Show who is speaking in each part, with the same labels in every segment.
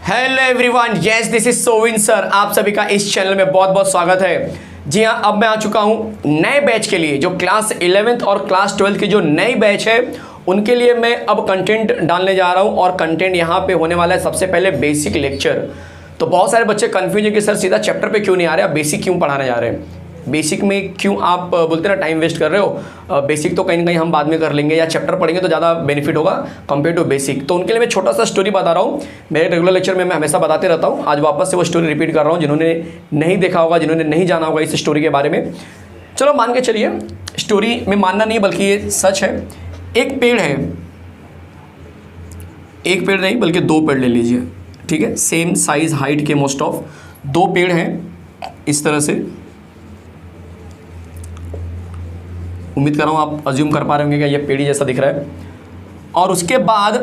Speaker 1: Hello everyone, yes this is Sovin sir. आप सभी का इस चैनल में बहुत बहुत स्वागत है। जी हाँ, अब मैं आ चुका हूँ नए बैच के लिए, जो क्लास 11th और क्लास 12th की जो नई बैच है उनके लिए मैं अब कंटेंट डालने जा रहा हूँ। और कंटेंट यहाँ पे होने वाला है सबसे पहले बेसिक लेक्चर। तो बहुत सारे बच्चे कंफ्यूज है कि सर सीधा चैप्टर पे क्यों नहीं आ रहे, आप बेसिक क्यों पढ़ाने जा रहे हैं, बेसिक में क्यों आप बोलते ना टाइम वेस्ट कर रहे हो। बेसिक तो कहीं ना कहीं हम बाद में कर लेंगे या चैप्टर पढ़ेंगे तो ज़्यादा बेनिफिट होगा कंपेयर टू बेसिक। तो उनके लिए मैं छोटा सा स्टोरी बता रहा हूँ। मेरे रेगुलर लेक्चर में मैं हमेशा बताते रहता हूँ, आज वापस से वो स्टोरी रिपीट कर रहा हूँ जिन्होंने नहीं देखा होगा, जिन्होंने नहीं जाना होगा इस स्टोरी के बारे में। चलो मान के चलिए, स्टोरी में मानना नहीं बल्कि ये सच है। एक पेड़ है, एक पेड़ नहीं बल्कि दो पेड़ ले लीजिए, ठीक है, सेम साइज हाइट के मोस्ट ऑफ दो पेड़ हैं इस तरह से। उम्मीद कर रहा हूँ आप अज्यूम कर पा रहे होंगे कि ये पेड़ी जैसा दिख रहा है। और उसके बाद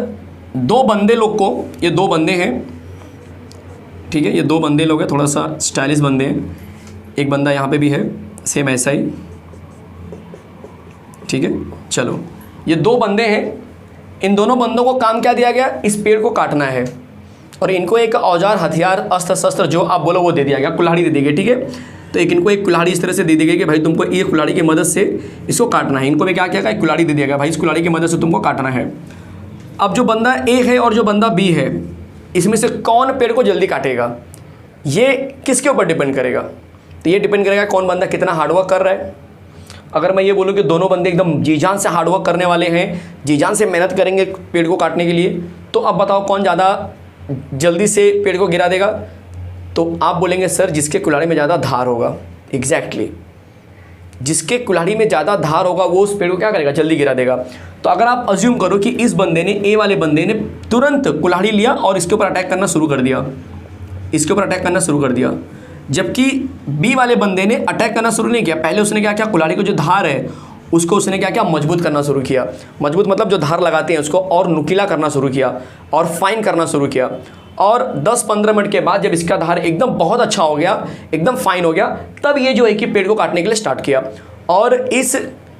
Speaker 1: दो बंदे लोग को, ये दो बंदे हैं, ठीक है, ये दो बंदे लोग हैं, थोड़ा सा स्टाइलिश बंदे हैं। एक बंदा यहाँ पे भी है सेम ऐसा ही, ठीक है। चलो ये दो बंदे हैं, इन दोनों बंदों को काम क्या दिया गया, इस पेड़ को काटना है। और इनको एक औजार, हथियार, अस्त्र शस्त्र जो आप बोलो वो दे दिया गया, कुल्हाड़ी दे दी गई, ठीक है। तो एक इनको एक कुल्हाड़ी इस तरह से दे दी गई कि भाई तुमको ये कुल्हाड़ी की मदद से इसको काटना है। इनको भी क्या किया, एक कुल्हाड़ी दे दिया गया, भाई इस कुल्हाड़ी की मदद से तुमको काटना है। अब जो बंदा ए है और जो बंदा बी है, इसमें से कौन पेड़ को जल्दी काटेगा, ये किसके ऊपर डिपेंड करेगा। तो ये डिपेंड करेगा कौन बंदा कितना हार्डवर्क कर रहा है। अगर मैं ये बोलूँ कि दोनों बंदे एकदम जी जान से हार्डवर्क करने वाले हैं, जी जान से मेहनत करेंगे पेड़ को काटने के लिए, तो अब बताओ कौन ज़्यादा जल्दी से पेड़ को गिरा देगा। तो आप बोलेंगे सर जिसके कुल्हाड़ी में ज़्यादा धार होगा। एग्जैक्टली, जिसके कुल्हाड़ी में ज़्यादा धार होगा वो उस पेड़ को क्या करेगा, जल्दी गिरा देगा। तो अगर आप अज्यूम करो कि इस बंदे ने, ए वाले बंदे ने तुरंत कुल्हाड़ी लिया और इसके ऊपर अटैक करना शुरू कर दिया, इसके ऊपर अटैक करना शुरू कर दिया, जबकि बी वाले बंदे ने अटैक करना शुरू नहीं किया। पहले उसने क्या किया, कुल्हाड़ी को जो धार है उसको उसने क्या किया, मजबूत करना शुरू किया। मजबूत मतलब जो धार लगाते हैं उसको और नुकीला करना शुरू किया और फाइन करना शुरू किया। और 10-15 मिनट के बाद जब इसका धार एकदम बहुत अच्छा हो गया, एकदम फाइन हो गया, तब ये जो है कि पेड़ को काटने के लिए स्टार्ट किया। और इस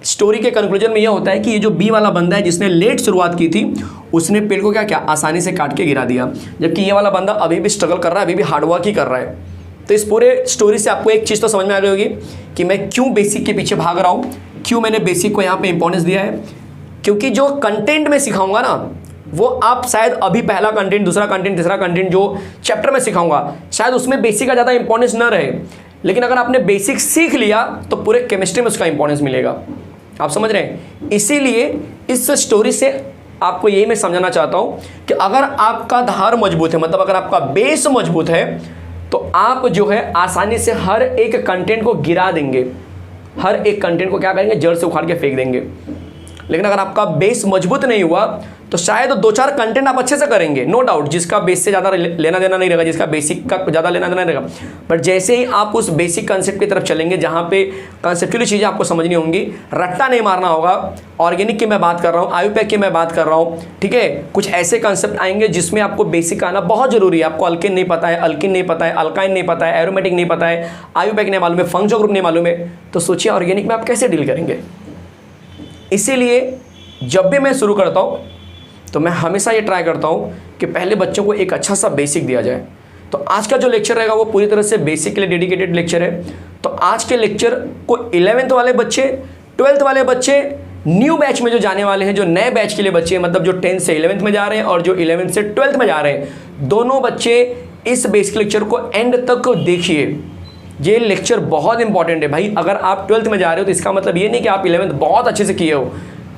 Speaker 1: स्टोरी के कंक्लूजन में यह होता है कि ये जो बी वाला बंदा है जिसने लेट शुरुआत की थी, उसने पेड़ को क्या किया, आसानी से काट के गिरा दिया। जबकि ये वाला बंदा अभी भी स्ट्रगल कर रहा है, अभी भी हार्डवर्क ही कर रहा है। तो इस पूरे स्टोरी से आपको एक चीज़ तो समझ में आ गई होगी कि मैं क्यों बेसिक के पीछे भाग रहा हूँ, क्यों मैंने बेसिक को यहाँ पे इंपॉर्टेंस दिया है। क्योंकि जो कंटेंट मैं सिखाऊंगा ना, वो आप शायद अभी पहला कंटेंट, दूसरा कंटेंट, तीसरा कंटेंट जो चैप्टर में सिखाऊंगा शायद उसमें बेसिक का ज़्यादा इंपॉर्टेंस ना रहे, लेकिन अगर आपने बेसिक सीख लिया तो पूरे केमिस्ट्री में उसका इंपॉर्टेंस मिलेगा। आप समझ रहे हैं। इसीलिए इस स्टोरी से आपको यही मैं समझाना चाहता हूँ कि अगर आपका धार मजबूत है, मतलब अगर आपका बेस मजबूत है, तो आप जो है आसानी से हर एक कंटेंट को गिरा देंगे, हर एक कंटेंट को क्या करेंगे, जड़ से उखाड़ के फेंक देंगे। लेकिन अगर आपका बेस मजबूत नहीं हुआ तो शायद 2-4 कंटेंट आप अच्छे से करेंगे, नो डाउट, जिसका बेस से ज़्यादा लेना देना नहीं रहेगा, जिसका बेसिक का ज़्यादा लेना देना रहेगा। बट जैसे ही आप उस बेसिक कंसेप्ट की तरफ चलेंगे, जहाँ पे कंसेप्चुअली चीज़ें आपको समझनी होंगी, रट्टा नहीं मारना होगा। ऑर्गेनिक की मैं बात कर रहा हूँ, आयुपैक की मैं बात कर रहा हूँ, ठीक है। कुछ ऐसे कंसेप्ट आएंगे जिसमें आपको बेसिक आना बहुत जरूरी है। आपको अल्केन नहीं पता है, अल्किन नहीं पता है, अल्काइन नहीं पता है, एरोमेटिक नहीं पता है, आयुपैक नहीं मालूम है, फंक्शनल ग्रुप नहीं मालूम है, तो सोचिए ऑर्गेनिक में आप कैसे डील करेंगे। इसीलिए जब भी मैं शुरू करता हूँ तो मैं हमेशा ये ट्राई करता हूँ कि पहले बच्चों को एक अच्छा सा बेसिक दिया जाए। तो आज का जो लेक्चर रहेगा वो पूरी तरह से बेसिक के लिए डेडिकेटेड लेक्चर है। तो आज के लेक्चर को 11th वाले बच्चे, 12th वाले बच्चे, न्यू बैच में जो जाने वाले हैं, जो नए बैच के लिए बच्चे, मतलब जो 10th से 11th में जा रहे हैं और जो 11th से 12th में जा रहे हैं, दोनों बच्चे इस बेसिक लेक्चर को एंड तक देखिए। ये लेक्चर बहुत इंपॉर्टेंट है भाई। अगर आप 12th में जा रहे हो तो इसका मतलब ये नहीं कि आप 11th बहुत अच्छे से किए हो।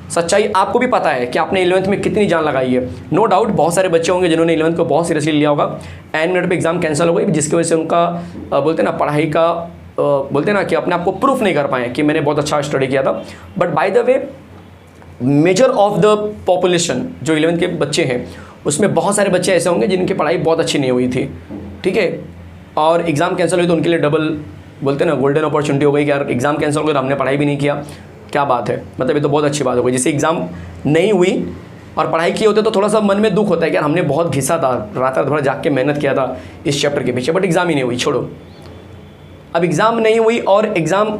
Speaker 1: सच्चाई आपको भी पता है कि आपने 11th में कितनी जान लगाई है। नो डाउट बहुत सारे बच्चे होंगे जिन्होंने 11th को बहुत सीरियसली लिया होगा, एंड मिनट पे एग्जाम कैंसिल हो गई, जिसकी वजह से उनका बोलते ना पढ़ाई का बोलते ना कि अपने आप को प्रूफ नहीं कर पाए कि मैंने बहुत अच्छा स्टडी किया था। But by the way measure of the population जो 11th के बच्चे हैं, उसमें बहुत सारे बच्चे ऐसे होंगे जिनकी पढ़ाई बहुत अच्छी नहीं हुई थी, ठीक है। और एग्ज़ाम कैंसिल हुई तो उनके लिए डबल बोलते ना गोल्डन अपॉर्चुनिटी हो गई कि यार एग्ज़ाम कैंसिल हो गया, हमने पढ़ाई भी नहीं किया, क्या बात है, मतलब ये तो बहुत अच्छी बात हो गई। जैसे एग्ज़ाम नहीं हुई और पढ़ाई किए होते तो थोड़ा सा मन में दुख होता है कि यार हमने बहुत घिसा था, रात रात भर जाग के मेहनत किया था इस चैप्टर के पीछे, बट एग्ज़ाम ही नहीं हुई, छोड़ो। अब एग्ज़ाम नहीं हुई और एग्ज़ाम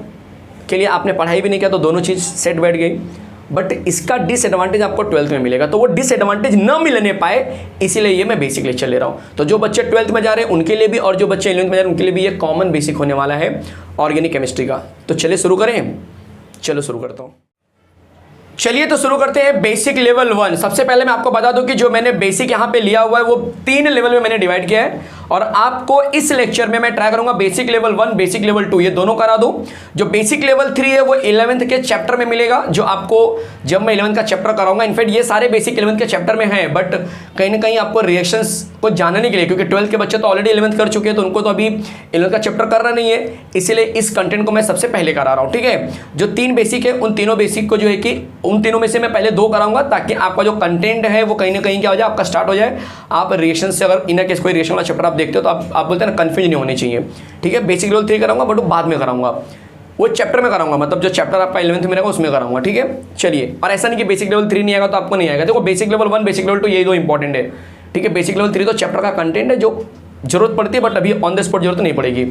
Speaker 1: के लिए आपने पढ़ाई भी नहीं किया, तो दोनों चीज़ सेट बैठ गई। बट इसका डिसएडवांटेज आपको 12th में मिलेगा, तो वो डिसएडवांटेज न मिलने पाए इसीलिए ये मैं बेसिक लेक्चर ले रहा हूँ। तो जो बच्चे 12th में जा रहे हैं उनके लिए भी और जो बच्चे 11th में जा रहे हैं उनके लिए भी ये कॉमन बेसिक होने वाला है ऑर्गेनिक केमिस्ट्री का। तो चलिए शुरू करें, चलो शुरू करता हूँ। चलिए तो शुरू करते हैं बेसिक लेवल 1। सबसे पहले मैं आपको बता दूं कि जो मैंने बेसिक यहाँ पे लिया हुआ है वो 3 लेवल में मैंने डिवाइड किया है और आपको इस लेक्चर में मैं ट्राई करूंगा बेसिक लेवल 1 बेसिक लेवल 2 ये दोनों करा दूं। जो बेसिक लेवल 3 है वो 11th के चैप्टर में मिलेगा, जो आपको जब मैं 11th का चैप्टर कराऊंगा। इनफैक्ट ये सारे बेसिक 11th के चैप्टर में हैं, बट कहीं ना कहीं आपको रिएक्शंस को जानने के लिए, क्योंकि 12th के बच्चे तो ऑलरेडी 11th कर चुके हैं तो उनको तो अभी 11th का चैप्टर करना नहीं है, इसीलिए इस कंटेंट को मैं सबसे पहले करा रहा हूँ। ठीक है, जो 3 बेसिक है उन तीनों बेसिक को जो है कि उन तीनों में से मैं पहले 2 कराऊंगा ताकि आपका जो कंटेंट है वो कहीं ना कहीं क्या हो जाए, आपका स्टार्ट हो जाए। आप रिएक्शन से अगर इनर केस कोई रिएक्शन वाला चैप्टर आप देखते हो तो आप बोलते हैं ना कंफ्यूज नहीं होने चाहिए। ठीक है, बेसिक लेवल 3 कराऊंगा बट वो बाद में कराऊंगा, वो चैप्टर में कराऊंगा, मतलब जो चैप्टर आपका 11th में रहेगा उसमें कराऊंगा। ठीक है, चलिए। और ऐसा नहीं कि बेसिक लेवल 3 नहीं आएगा तो आपको नहीं आएगा। देखो बेसिक लेवल 1 बेसिक लेवल 2 ये 2 इंपॉर्टेंट है। ठीक है, बेसिक लेवल 3 तो चैप्टर का कंटेंट है जो जरूरत पड़ती है, बट अभी ऑन द स्पॉट जरूरत नहीं पड़ेगी।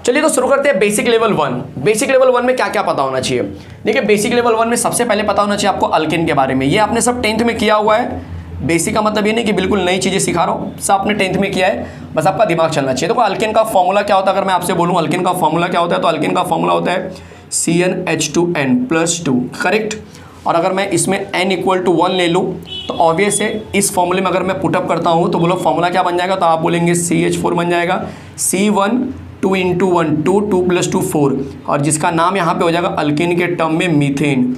Speaker 1: चलिए तो शुरू करते हैं बेसिक लेवल 1। बेसिक लेवल 1 में क्या क्या पता होना चाहिए? देखिए बेसिक लेवल 1 में सबसे पहले पता होना चाहिए आपको अल्केन के बारे में। ये आपने सब 10th में किया हुआ है। बेसिक का मतलब ये नहीं कि बिल्कुल नई चीज़ें सिखा रहा हूँ, सब आपने 10th में किया है, बस आपका दिमाग चलना चाहिए। देखो अल्केन का फॉर्मूला क्या होता है, अगर मैं आपसे बोलूँ अल्केन का फॉर्मूला क्या होता है, तो अल्केन का फॉर्मूला होता है CnH2n+2, करेक्ट। और अगर मैं इसमें n = 1 ले लूँ तो ऑब्वियस है इस फॉर्मूले में अगर मैं पुटअप करता हूँ तो बोलो फॉर्मूला क्या बन जाएगा, तो आप बोलेंगे CH4 बन जाएगा। C1 2 × 1 2 2 + 2 4, और जिसका नाम यहाँ पे हो जाएगा अल्केन के टर्म में मीथेन।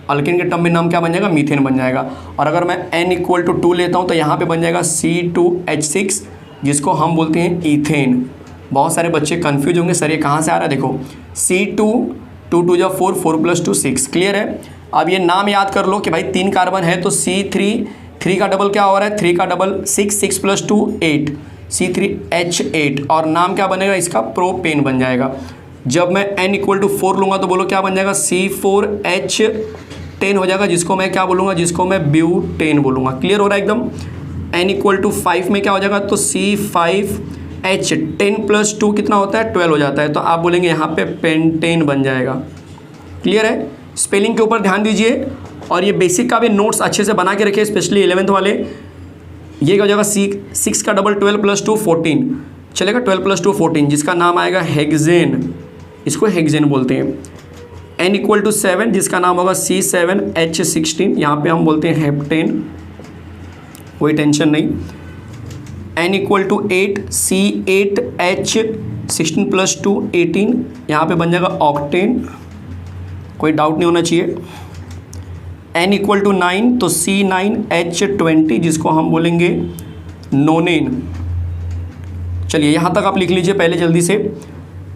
Speaker 1: अल्केन के टर्म में नाम क्या बन जाएगा, मीथेन बन जाएगा। और अगर मैं n = 2 लेता हूँ तो यहाँ पे बन जाएगा C2H6, जिसको हम बोलते हैं ईथेन। बहुत सारे बच्चे कंफ्यूज होंगे, सर ये कहाँ से आ रहा है। देखो C2 2 2 4 4 + 2 6, क्लियर है। अब ये नाम याद कर लो कि भाई 3 कार्बन है तो C3 3 का डबल क्या हो रहा है, 3 का डबल 6 6 + 2 8 C3H8, और नाम क्या बनेगा इसका, प्रोपेन बन जाएगा। जब मैं n = 4 लूँगा तो बोलो क्या बन जाएगा, C4H10 हो जाएगा, जिसको मैं क्या बोलूँगा, जिसको मैं ब्यूटेन बोलूँगा। क्लियर हो रहा है एकदम। n = 5 में क्या हो जाएगा, तो C5H10 + 2 कितना होता है, 12 हो जाता है, तो आप बोलेंगे यहाँ पे पेंटेन बन जाएगा। क्लियर है। स्पेलिंग के ऊपर ध्यान दीजिए और ये बेसिक का भी नोट्स अच्छे से बना के रखिए, स्पेशली 11th वाले। ये क्या हो जाएगा, 6 का डबल 12 + 2 14 चलेगा, 12 + 2 14, जिसका नाम आएगा हेक्सेन, इसको हेक्सेन बोलते हैं। n = 7, जिसका नाम होगा C7H16, यहाँ पे हम बोलते हैं हेप्टेन, कोई टेंशन नहीं। n = 8 C8H16 + 2 18, यहाँ पे बन जाएगा ऑक्टेन, कोई डाउट नहीं होना चाहिए। n = 9 तो C9H20, जिसको हम बोलेंगे नोनेन। चलिए यहाँ तक आप लिख लीजिए पहले जल्दी से,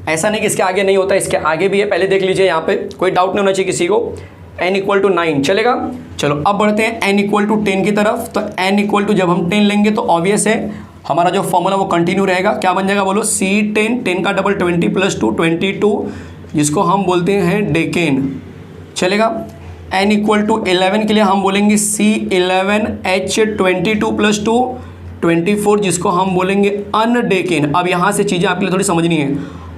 Speaker 1: ऐसा नहीं कि इसके आगे नहीं होता, इसके आगे भी है, पहले देख लीजिए, यहाँ पे कोई डाउट नहीं होना चाहिए किसी को। n = 9 चलेगा। चलो अब बढ़ते हैं n = 10 की तरफ। तो n = जब हम 10 लेंगे तो ऑब्वियस है हमारा जो फॉर्मूला वो कंटिन्यू रहेगा। क्या बन जाएगा बोलो, C10 10 का डबल 20 + 2 22, जिसको हम बोलते हैं डेकेन, चलेगा। n = 11 के लिए हम बोलेंगे C11H22 + 2 24, जिसको हम बोलेंगे अनडेकेन। अब यहाँ से चीज़ें आपके लिए थोड़ी समझनी है।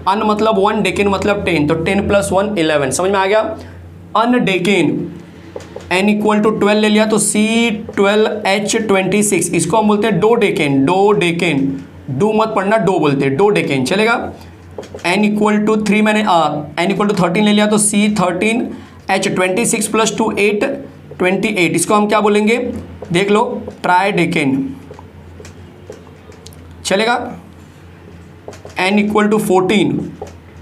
Speaker 1: अन मतलब 1, डेकेन मतलब 10, तो 10 + 1 11, समझ में आ गया। अनडेकेन। n = 12 ले लिया तो C12H26, इसको हम बोलते हैं डोडेकेन। डोडेकेन, डू मत पढ़ना, डो बोलते हैं, डोडेकेन, चलेगा। n = 3 मैंने n = 13 ले लिया तो C13H26 + 2 8 28, इसको हम क्या बोलेंगे, देख लो, ट्राइडेकेन, चलेगा। n = 14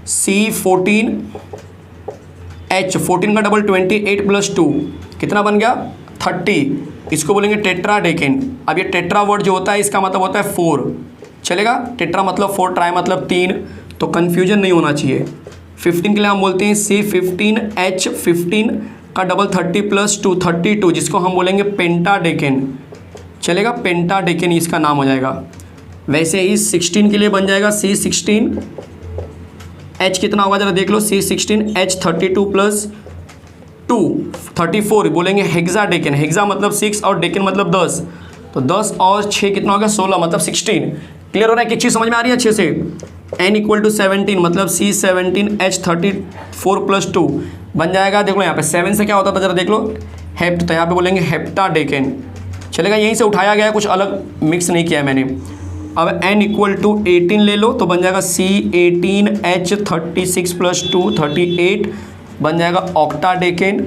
Speaker 1: C14H14 का डबल 28 + 2 कितना बन गया, 30, इसको बोलेंगे टेट्राडेकेन। अब ये टेट्रा वर्ड जो होता है इसका मतलब होता है 4, चलेगा। टेट्रा मतलब 4, ट्राई मतलब 3, तो कन्फ्यूजन नहीं होना चाहिए। 15 के लिए हम बोलते हैं C15H15 का डबल 30 + 2 32, जिसको हम बोलेंगे पेंटाडेकेन, चलेगा। पेंटाडेकेन इसका नाम हो जाएगा। वैसे ही 16 के लिए बन जाएगा C16H कितना होगा जरा देख लो, C16H32 + 2 34, बोलेंगे हेक्साडेकेन। हेक्सा मतलब 6 और डेकेन मतलब 10, तो 10 और 6 कितना होगा, 16 मतलब 16। क्लियर हो रहा है, किस चीज़ समझ में आ रही है अच्छे से। n = 17 मतलब C17H34 + 2, बन जाएगा, देख लो यहाँ पे 7 से क्या होता था जरा देख लो, हेप्ट, तो यहाँ पे बोलेंगे हेप्टाडेकेन। चलेगा, यहीं से उठाया गया है, कुछ अलग मिक्स नहीं किया है मैंने। अब n इक्वल टू 18 ले लो तो बन जाएगा C18H36 + 2 38 बन जाएगा ऑक्टाडेकेन।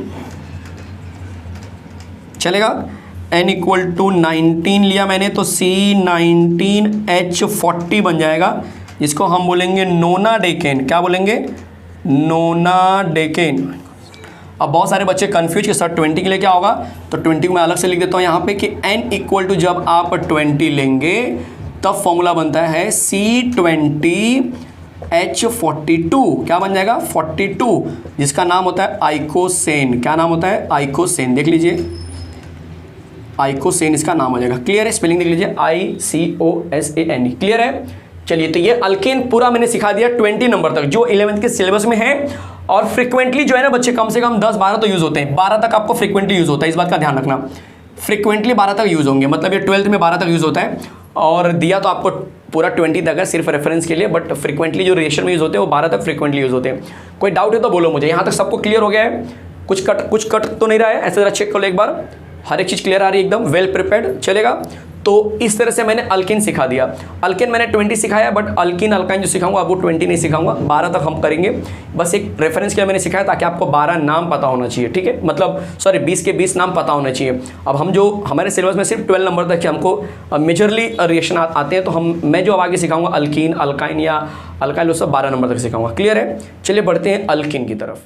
Speaker 1: चलेगा, n इक्वल टू 19 लिया मैंने तो C19H40 बन जाएगा, जिसको हम बोलेंगे नोनाडेकेन। क्या बोलेंगे? नोनाडेकेन। अब बहुत सारे बच्चे कंफ्यूज कि सर 20 के लिए क्या होगा, तो 20 को मैं अलग से लिख देता हूँ यहाँ पे कि n इक्वल टू जब आप 20 लेंगे तब फॉर्मूला बनता है C20H42। क्या बन जाएगा? 42, जिसका नाम होता है आइकोसेन। क्या नाम होता है? आइकोसेन। देख लीजिए, आइकोसेन इसका नाम हो जाएगा। क्लियर है? स्पेलिंग देख लीजिए, ICOSANE। क्लियर है? चलिए, तो ये अल्केन पूरा मैंने सिखा दिया 20 नंबर तक, जो 11th के सिलेबस में है। और फ्रीक्वेंटली जो है ना बच्चे, कम से कम 10-12 तो यूज़ होते हैं, 12 तक आपको फ्रीक्वेंटली यूज़ होता है, इस बात का ध्यान रखना। फ्रीक्वेंटली 12 तक यूज़ होंगे, मतलब ये 12th में 12 तक यूज़ होता है। और दिया तो आपको पूरा 20 तक है सिर्फ रेफरेंस के लिए, बट फ्रीक्वेंटली जो रिएक्शन में यूज़ होते हैं वो 12 तक फ्रीक्वेंटली यूज़ होते हैं। कोई डाउट है तो बोलो मुझे। यहाँ तक सबको क्लियर हो गया है? कुछ कट तो नहीं रहा है? ऐसे ज़रा चेक कर लो एक बार, हर एक चीज़ क्लियर आ रही है, एकदम वेल प्रिपेयर्ड। चलेगा, तो इस तरह से मैंने अल्केन सिखा दिया। अल्केन मैंने 20 सिखाया, बट अल्किन अल्काइन जो सिखाऊंगा वो 20 नहीं सिखाऊंगा, 12 तक हम करेंगे। बस एक रेफरेंस के लिए मैंने सिखाया ताकि आपको 12 नाम पता होना चाहिए, ठीक है, मतलब सॉरी 20 के 20 नाम पता होना चाहिए। अब हम जो हमारे सिलेबस में सिर्फ 12 नंबर तक के हमको मेजरली रिएक्शन आते हैं, तो मैं जो अब आगे सिखाऊंगा अल्किन अल्काइन या अल्काइल वो सब 12 नंबर तक सिखाऊंगा। क्लियर है? चलिए बढ़ते हैं अल्किन की तरफ।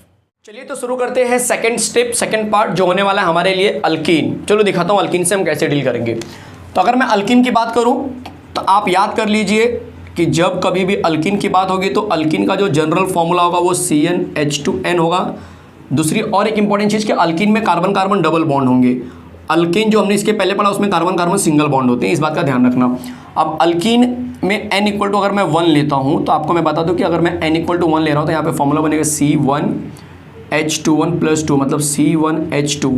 Speaker 1: चलिए तो शुरू करते हैं सेकंड स्टेप, सेकंड पार्ट जो होने वाला है हमारे लिए अल्कीन। चलो दिखाता हूँ अल्कीन से हम कैसे डील करेंगे। तो अगर मैं अल्कीन की बात करूँ तो आप याद कर लीजिए कि जब कभी भी अल्कीन की बात होगी तो अल्कीन का जो जनरल फॉर्मूला होगा वो CnH2n होगा। दूसरी और एक इंपॉर्टेंट चीज़ कि अल्कीन में कार्बन कार्बन डबल बॉन्ड होंगे। अल्कीन जो हमने इसके पहले पढ़ा उसमें कार्बन कार्बन सिंगल बॉन्ड होते हैं, इस बात का ध्यान रखना। अब अल्कीन में n इक्वल टू अगर मैं 1 लेता हूँ तो आपको मैं बता दूँ कि अगर मैं n इक्वल टू 1 ले रहा हूँ तो यहाँ पर फॉर्मूला बनेगा C1H21 + 2 मतलब C1H2।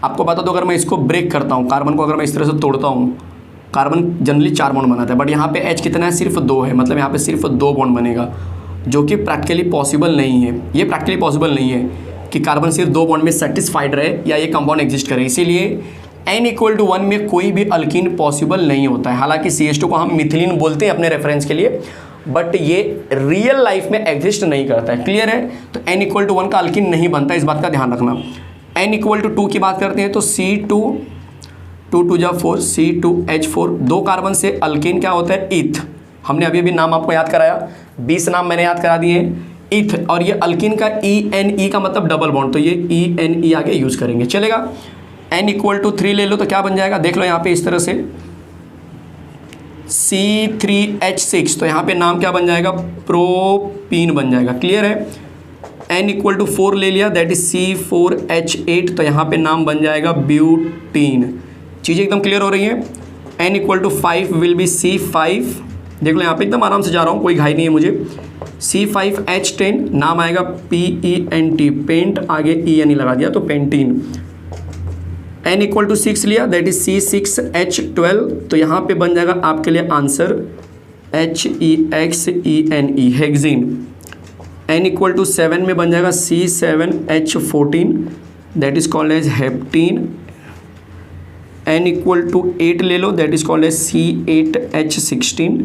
Speaker 1: आपको बता दो अगर मैं इसको ब्रेक करता हूँ, कार्बन को अगर मैं इस तरह से तोड़ता हूँ, कार्बन जनरली 4 बॉन्ड बनाता है, बट यहाँ पे H कितना है? सिर्फ 2 है, मतलब यहाँ पे सिर्फ 2 बॉन्ड बनेगा, जो कि प्रैक्टिकली पॉसिबल नहीं है। ये प्रैक्टिकली पॉसिबल नहीं है कि कार्बन सिर्फ 2 बॉन्ड में सेटिस्फाइड रहे या ये कंपाउंड एग्जिस्ट करे, इसीलिए n इक्वल टू 1 में कोई भी अल्कीन पॉसिबल नहीं होता है। हालांकि CH2 को हम मिथिलीन बोलते हैं अपने रेफरेंस के लिए, बट ये रियल लाइफ में एग्जिस्ट नहीं करता है। क्लियर है? तो n इक्वल टू 1 का अल्कीन नहीं बनता, इस बात का ध्यान रखना। n इक्वल टू 2 की बात करते हैं तो C2 2 जा 4 C2H4, 2 कार्बन से अल्कीन क्या होता है? ईथ। हमने अभी नाम आपको याद कराया, 20 नाम मैंने याद करा दिए ईथ। और ये अल्कीन का ENE का मतलब डबल बॉन्ड, तो ये ENE आगे यूज़ करेंगे। चलेगा, n इक्वल टू 3 ले लो तो क्या बन जाएगा? देख लो यहाँ पे इस तरह से C3H6, तो यहाँ पे नाम क्या बन जाएगा? प्रोपीन बन जाएगा। क्लियर है? n इक्वल टू 4 ले लिया, दैट इज C4H8, तो यहाँ पे नाम बन जाएगा ब्यूटीन। चीज़ें एकदम क्लियर हो रही हैं। n equal to 5 will be C5, देख लो यहाँ पे एकदम आराम से जा रहा हूँ, कोई घाई नहीं है मुझे। C5H10 नाम आएगा PENT, पेंट, आगे ENE लगा दिया तो पेंटीन। n इक्वल टू 6 लिया, दैट इज C6H12, तो यहाँ पे बन जाएगा आपके लिए answer HEXENE, hexene. n equal to 7 में बन जाएगा C7H14, that is called as heptene. n equal to 8 ले लो, that is called as C8H16,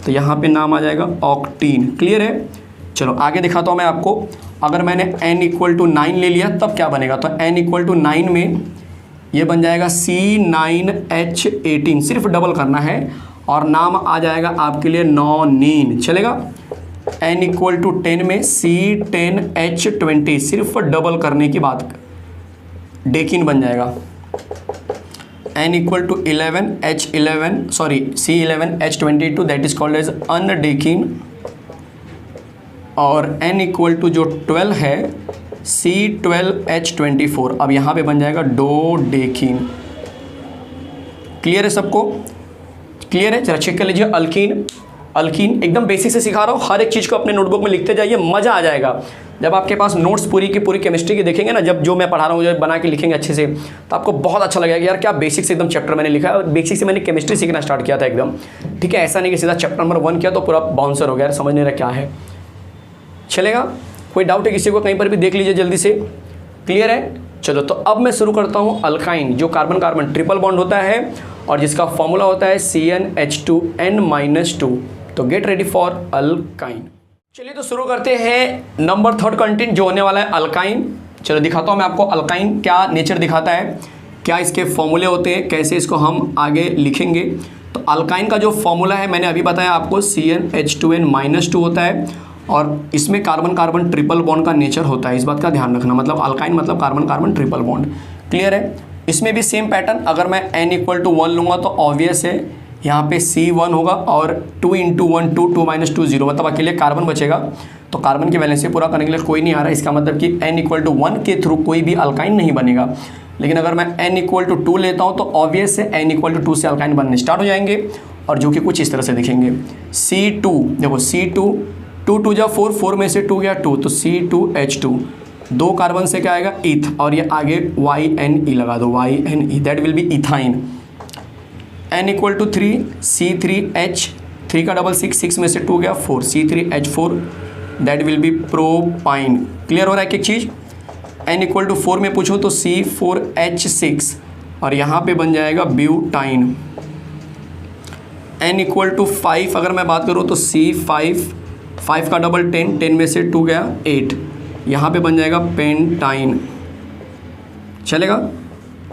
Speaker 1: तो यहाँ पे नाम आ जाएगा ऑक्टीन। क्लियर है? चलो आगे दिखाता हूँ मैं आपको। अगर मैंने n इक्वल टू 9 ले लिया तब क्या बनेगा? तो n इक्वल टू 9 में ये बन जाएगा C9H18, सिर्फ डबल करना है और नाम आ जाएगा आपके लिए नॉनीन। चलेगा? n इक्वल टू 10 में C10H20, सिर्फ डबल करने की बात, डेकिन बन जाएगा। n equal to 11H11 sorry C11H22, that is called as undecane. और n इक्वल टू जो 12 है C12H24, अब यहाँ पे बन जाएगा डोडेकिन। क्लियर है सबको? क्लियर है? जरा चेक कर लीजिए। अल्कीन, अल्कीन एकदम बेसिक से सिखा रहा हूँ, हर एक चीज़ को अपने नोटबुक में लिखते जाइए, मज़ा आ जाएगा। जब आपके पास नोट्स पूरी की पूरी केमिस्ट्री की देखेंगे ना, जब जो मैं पढ़ा रहा हूँ जब बना के लिखेंगे अच्छे से, तो आपको बहुत अच्छा लगेगा कि यार क्या बेसिक से एकदम चैप्टर मैंने लिखा है। और बेसिक से मैंने केमिस्ट्री सीखना स्टार्ट किया था एकदम, ठीक है, ऐसा नहीं कि सीधा चैप्टर नंबर 1 किया तो पूरा बाउंसर हो गया, समझ नहीं रहा क्या है। चलेगा? कोई डाउट है किसी को? कहीं पर भी देख लीजिए जल्दी से। क्लियर है? चलो तो अब मैं शुरू करता हूँ अल्काइन, जो कार्बन कार्बन ट्रिपल बॉन्ड होता है और जिसका फॉर्मूला होता है CnH2n-2। तो गेट रेडी फॉर अल्काइन। चलिए तो शुरू करते हैं नंबर 3 कंटेंट जो होने वाला है अल्काइन। चलो दिखाता हूँ मैं आपको अल्काइन क्या नेचर दिखाता है, क्या इसके फॉर्मूले होते हैं, कैसे इसको हम आगे लिखेंगे। तो अल्काइन का जो फॉर्मूला है मैंने अभी बताया आपको, CnH2n-2 होता है और इसमें कार्बन कार्बन ट्रिपल बॉन्ड का नेचर होता है। इस बात का ध्यान रखना, मतलब अल्काइन मतलब carbon carbon triple bond. Clear है? इसमें भी सेम पैटर्न, अगर मैं n = 1 लूँगा तो ऑब्वियस है यहाँ पे C1 होगा और 2 × 1 2 2 - 2 0, मतलब अकेले कार्बन बचेगा। तो कार्बन की वैलेंसी पूरा करने के लिए कोई नहीं आ रहा है, इसका मतलब कि n = 1 के थ्रू कोई भी अल्काइन नहीं बनेगा। लेकिन अगर मैं n = 2 लेता हूँ तो ऑब्वियस है n = 2 से अल्काइन बनने स्टार्ट हो जाएंगे और जो कि कुछ इस तरह से दिखेंगे। C2 देखो, C2 2 2 जा 4, 4 में से 2 गया 2, तो C2H2, 2 कार्बन से क्या आएगा ईथ, और ये आगे YNE लगा दो, YNE, that will be ethyne. n = 3, C3H, 3 का डबल 6, 6 में से 2 गया 4, C3H4, that will be propyne. Clear हो रहा है एक चीज़? n = 4 में पूछो तो C4H6 और यहाँ पे बन जाएगा ब्यूटाइन। n = 5 अगर मैं बात करूँ तो C5, 5 का डबल 10, 10 में से 2 गया 8, यहाँ पे बन जाएगा पेंटाइन। चलेगा?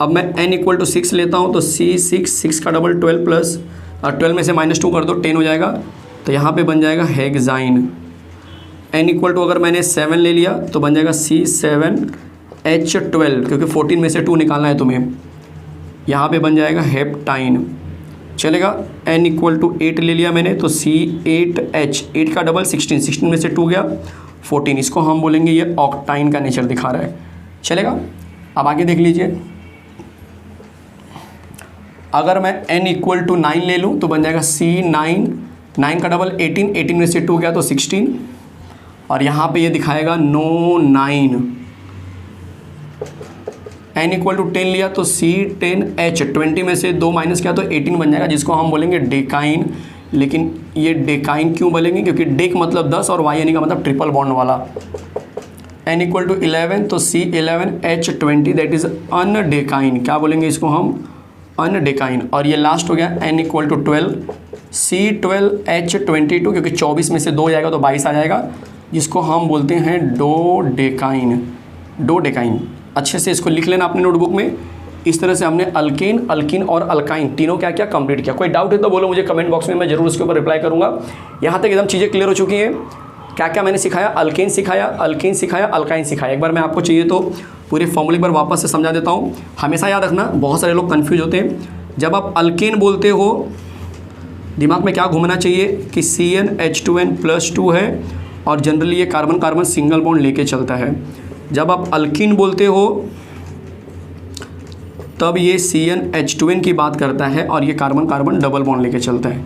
Speaker 1: अब मैं n = 6 लेता हूँ तो C6, 6 का डबल 12 प्लस 12 में से -2 कर दो, 10 हो जाएगा, तो यहाँ पे बन जाएगा हेक्साइन। n = अगर मैंने 7 ले लिया तो बन जाएगा C7H12, क्योंकि 14 में से 2 निकालना है तुम्हें, यहाँ पे बन जाएगा हेप्टाइन। चलेगा? n = 8 ले लिया मैंने तो C8H, 8 का डबल 16, 16 में से 2 गया 14, इसको हम बोलेंगे ये ऑक्टाइन का नेचर दिखा रहा है। चलेगा? अब आगे देख लीजिए, अगर मैं n = 9 ले लूँ तो बन जाएगा C9, 9 का डबल 18, 18 में से 2 गया तो 16, और यहाँ पे ये दिखाएगा नो 9। n = 10 लिया तो C10H, 20 में से 2 माइनस किया तो 18 बन जाएगा, जिसको हम बोलेंगे डेकाइन। लेकिन ये डेकाइन क्यों बोलेंगे? क्योंकि डेक मतलब 10 और YNE का मतलब ट्रिपल बॉन्ड वाला। n = 11 तो C11H20, दैट इज़ अनडेकाइन। क्या बोलेंगे इसको हम? अनडेकाइन। और ये लास्ट हो गया n = 12, C12H22, क्योंकि 24 में से 2 जाएगा तो 22 आ जाएगा, जिसको हम बोलते हैं डोडेकाइन। डोडेकाइन अच्छे से इसको लिख लेना अपने नोटबुक में। इस तरह से हमने अल्केन, अल्किन और अल्काइन तीनों क्या क्या कंप्लीट किया। कोई डाउट है तो बोलो मुझे कमेंट बॉक्स में, मैं जरूर उसके ऊपर रिप्लाई करूँगा। यहाँ तक एकदम चीज़ें क्लियर हो चुकी हैं। क्या क्या मैंने सिखाया? अल्केन सिखाया, अल्किन सिखाया, अल्काइन सिखाया। एक बार मैं आपको चाहिए तो पूरे फॉर्मूले पर वापस से समझा देता हूँ। हमेशा याद रखना, बहुत सारे लोग कन्फ्यूज होते हैं। जब आप अल्केन बोलते हो दिमाग में क्या घूमना चाहिए कि CnH2n+2 है और जनरली ये कार्बन कार्बन सिंगल बॉन्ड लेके चलता है। जब आप अल्किन बोलते हो तब ये CnH2n की बात करता है और ये कार्बन कार्बन डबल बॉन्ड लेके चलता है।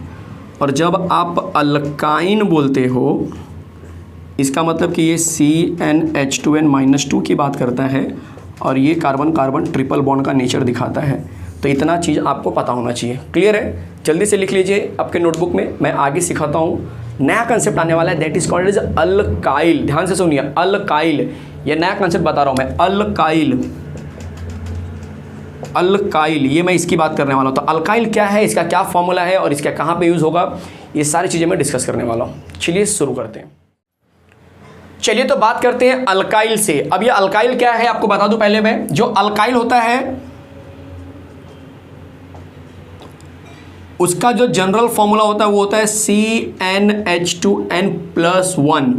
Speaker 1: और जब आप अल्काइन बोलते हो इसका मतलब कि ये CnH2n-2 की बात करता है और ये कार्बन कार्बन ट्रिपल बॉन्ड का नेचर दिखाता है। तो इतना चीज़ आपको पता होना चाहिए। क्लियर है? जल्दी से लिख लीजिए आपके नोटबुक में, मैं आगे सिखाता हूँ। नया कंसेप्ट आने वाला है, that is called as alkyl. ध्यान से सुनिए, अल्काइल, ये नया कंसेप्ट बता रहा हूँ मैं। अल्काइल, अल्काइल, ये मैं इसकी बात करने वाला हूँ। तो अल्काइल क्या है, इसका क्या फॉर्मूला है और इसका कहाँ पे यूज़ होगा, ये सारी चीज़ें मैं डिस्कस करने वाला हूँ। चलिए शुरू करते हैं। चलिए तो बात करते हैं अल्काइल से। अब ये अल्काइल क्या है आपको बता दूं पहले मैं। जो अल्काइल होता है उसका जो जनरल फॉर्मूला होता है वो होता है CnH2n+1।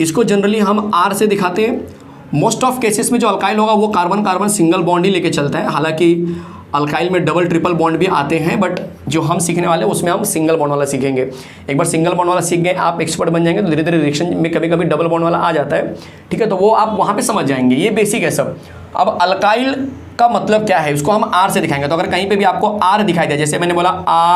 Speaker 1: इसको जनरली हम R से दिखाते हैं। मोस्ट ऑफ केसेस में जो अल्काइल होगा वो कार्बन कार्बन सिंगल बॉन्ड ही लेके चलता है। हालांकि अल्काइल में डबल ट्रिपल बॉन्ड भी आते हैं, बट जो हम सीखने वाले हैं उसमें हम सिंगल बॉन्ड वाला सीखेंगे। एक बार सिंगल बॉन्ड वाला सीख गए, आप एक्सपर्ट बन जाएंगे, तो धीरे धीरे रिएक्शन में कभी कभी डबल बॉन्ड वाला आ जाता है, ठीक है, तो वो आप वहाँ पे समझ जाएंगे। ये बेसिक है सब। अब अल्काइल का मतलब क्या है उसको हम R से दिखाएंगे। तो अगर कहीं पे भी आपको R दिखाई दे, जैसे मैंने बोला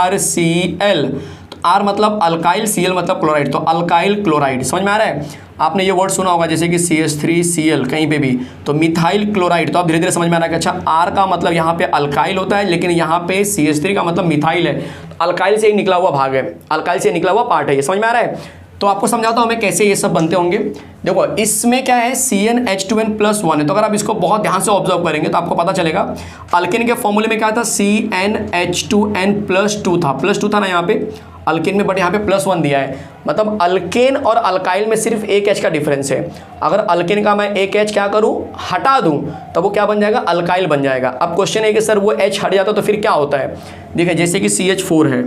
Speaker 1: RCl, तो R मतलब अल्काइल, Cl मतलब क्लोराइड, तो अल्काइल क्लोराइड। समझ में आ रहा है? आपने ये वर्ड सुना होगा जैसे कि CH3Cl कहीं पे भी, तो मिथाइल क्लोराइड। तो आप धीरे धीरे समझ में आ रहा है कि अच्छा R का मतलब यहाँ पे अल्काइल होता है, लेकिन यहाँ पे CH3 का मतलब मिथाइल है। तो अल्काइल से ही निकला हुआ भाग है, अल्काइल से निकला हुआ पार्ट है। ये समझ में आ रहा है? तो आपको समझाता हूँ मैं कैसे ये सब बनते होंगे। देखो इसमें क्या है, CnH2n+1 है, तो अगर आप इसको बहुत ध्यान से ऑब्जर्व करेंगे तो आपको पता चलेगा अल्केन के फॉर्मूले में क्या था, CnH2n+2 था, +2 था ना यहाँ पे अल्केन में, बट यहाँ पे +1 दिया है। मतलब अल्केन और अल्काइल में सिर्फ एक H का डिफरेंस है। अगर अल्केन का मैं एक H क्या करूँ, हटा दूँ, तब वो क्या बन जाएगा, अल्काइल बन जाएगा। अब क्वेश्चन है कि सर वो H हट जाता तो फिर क्या होता है। देखिए जैसे कि CH4 है,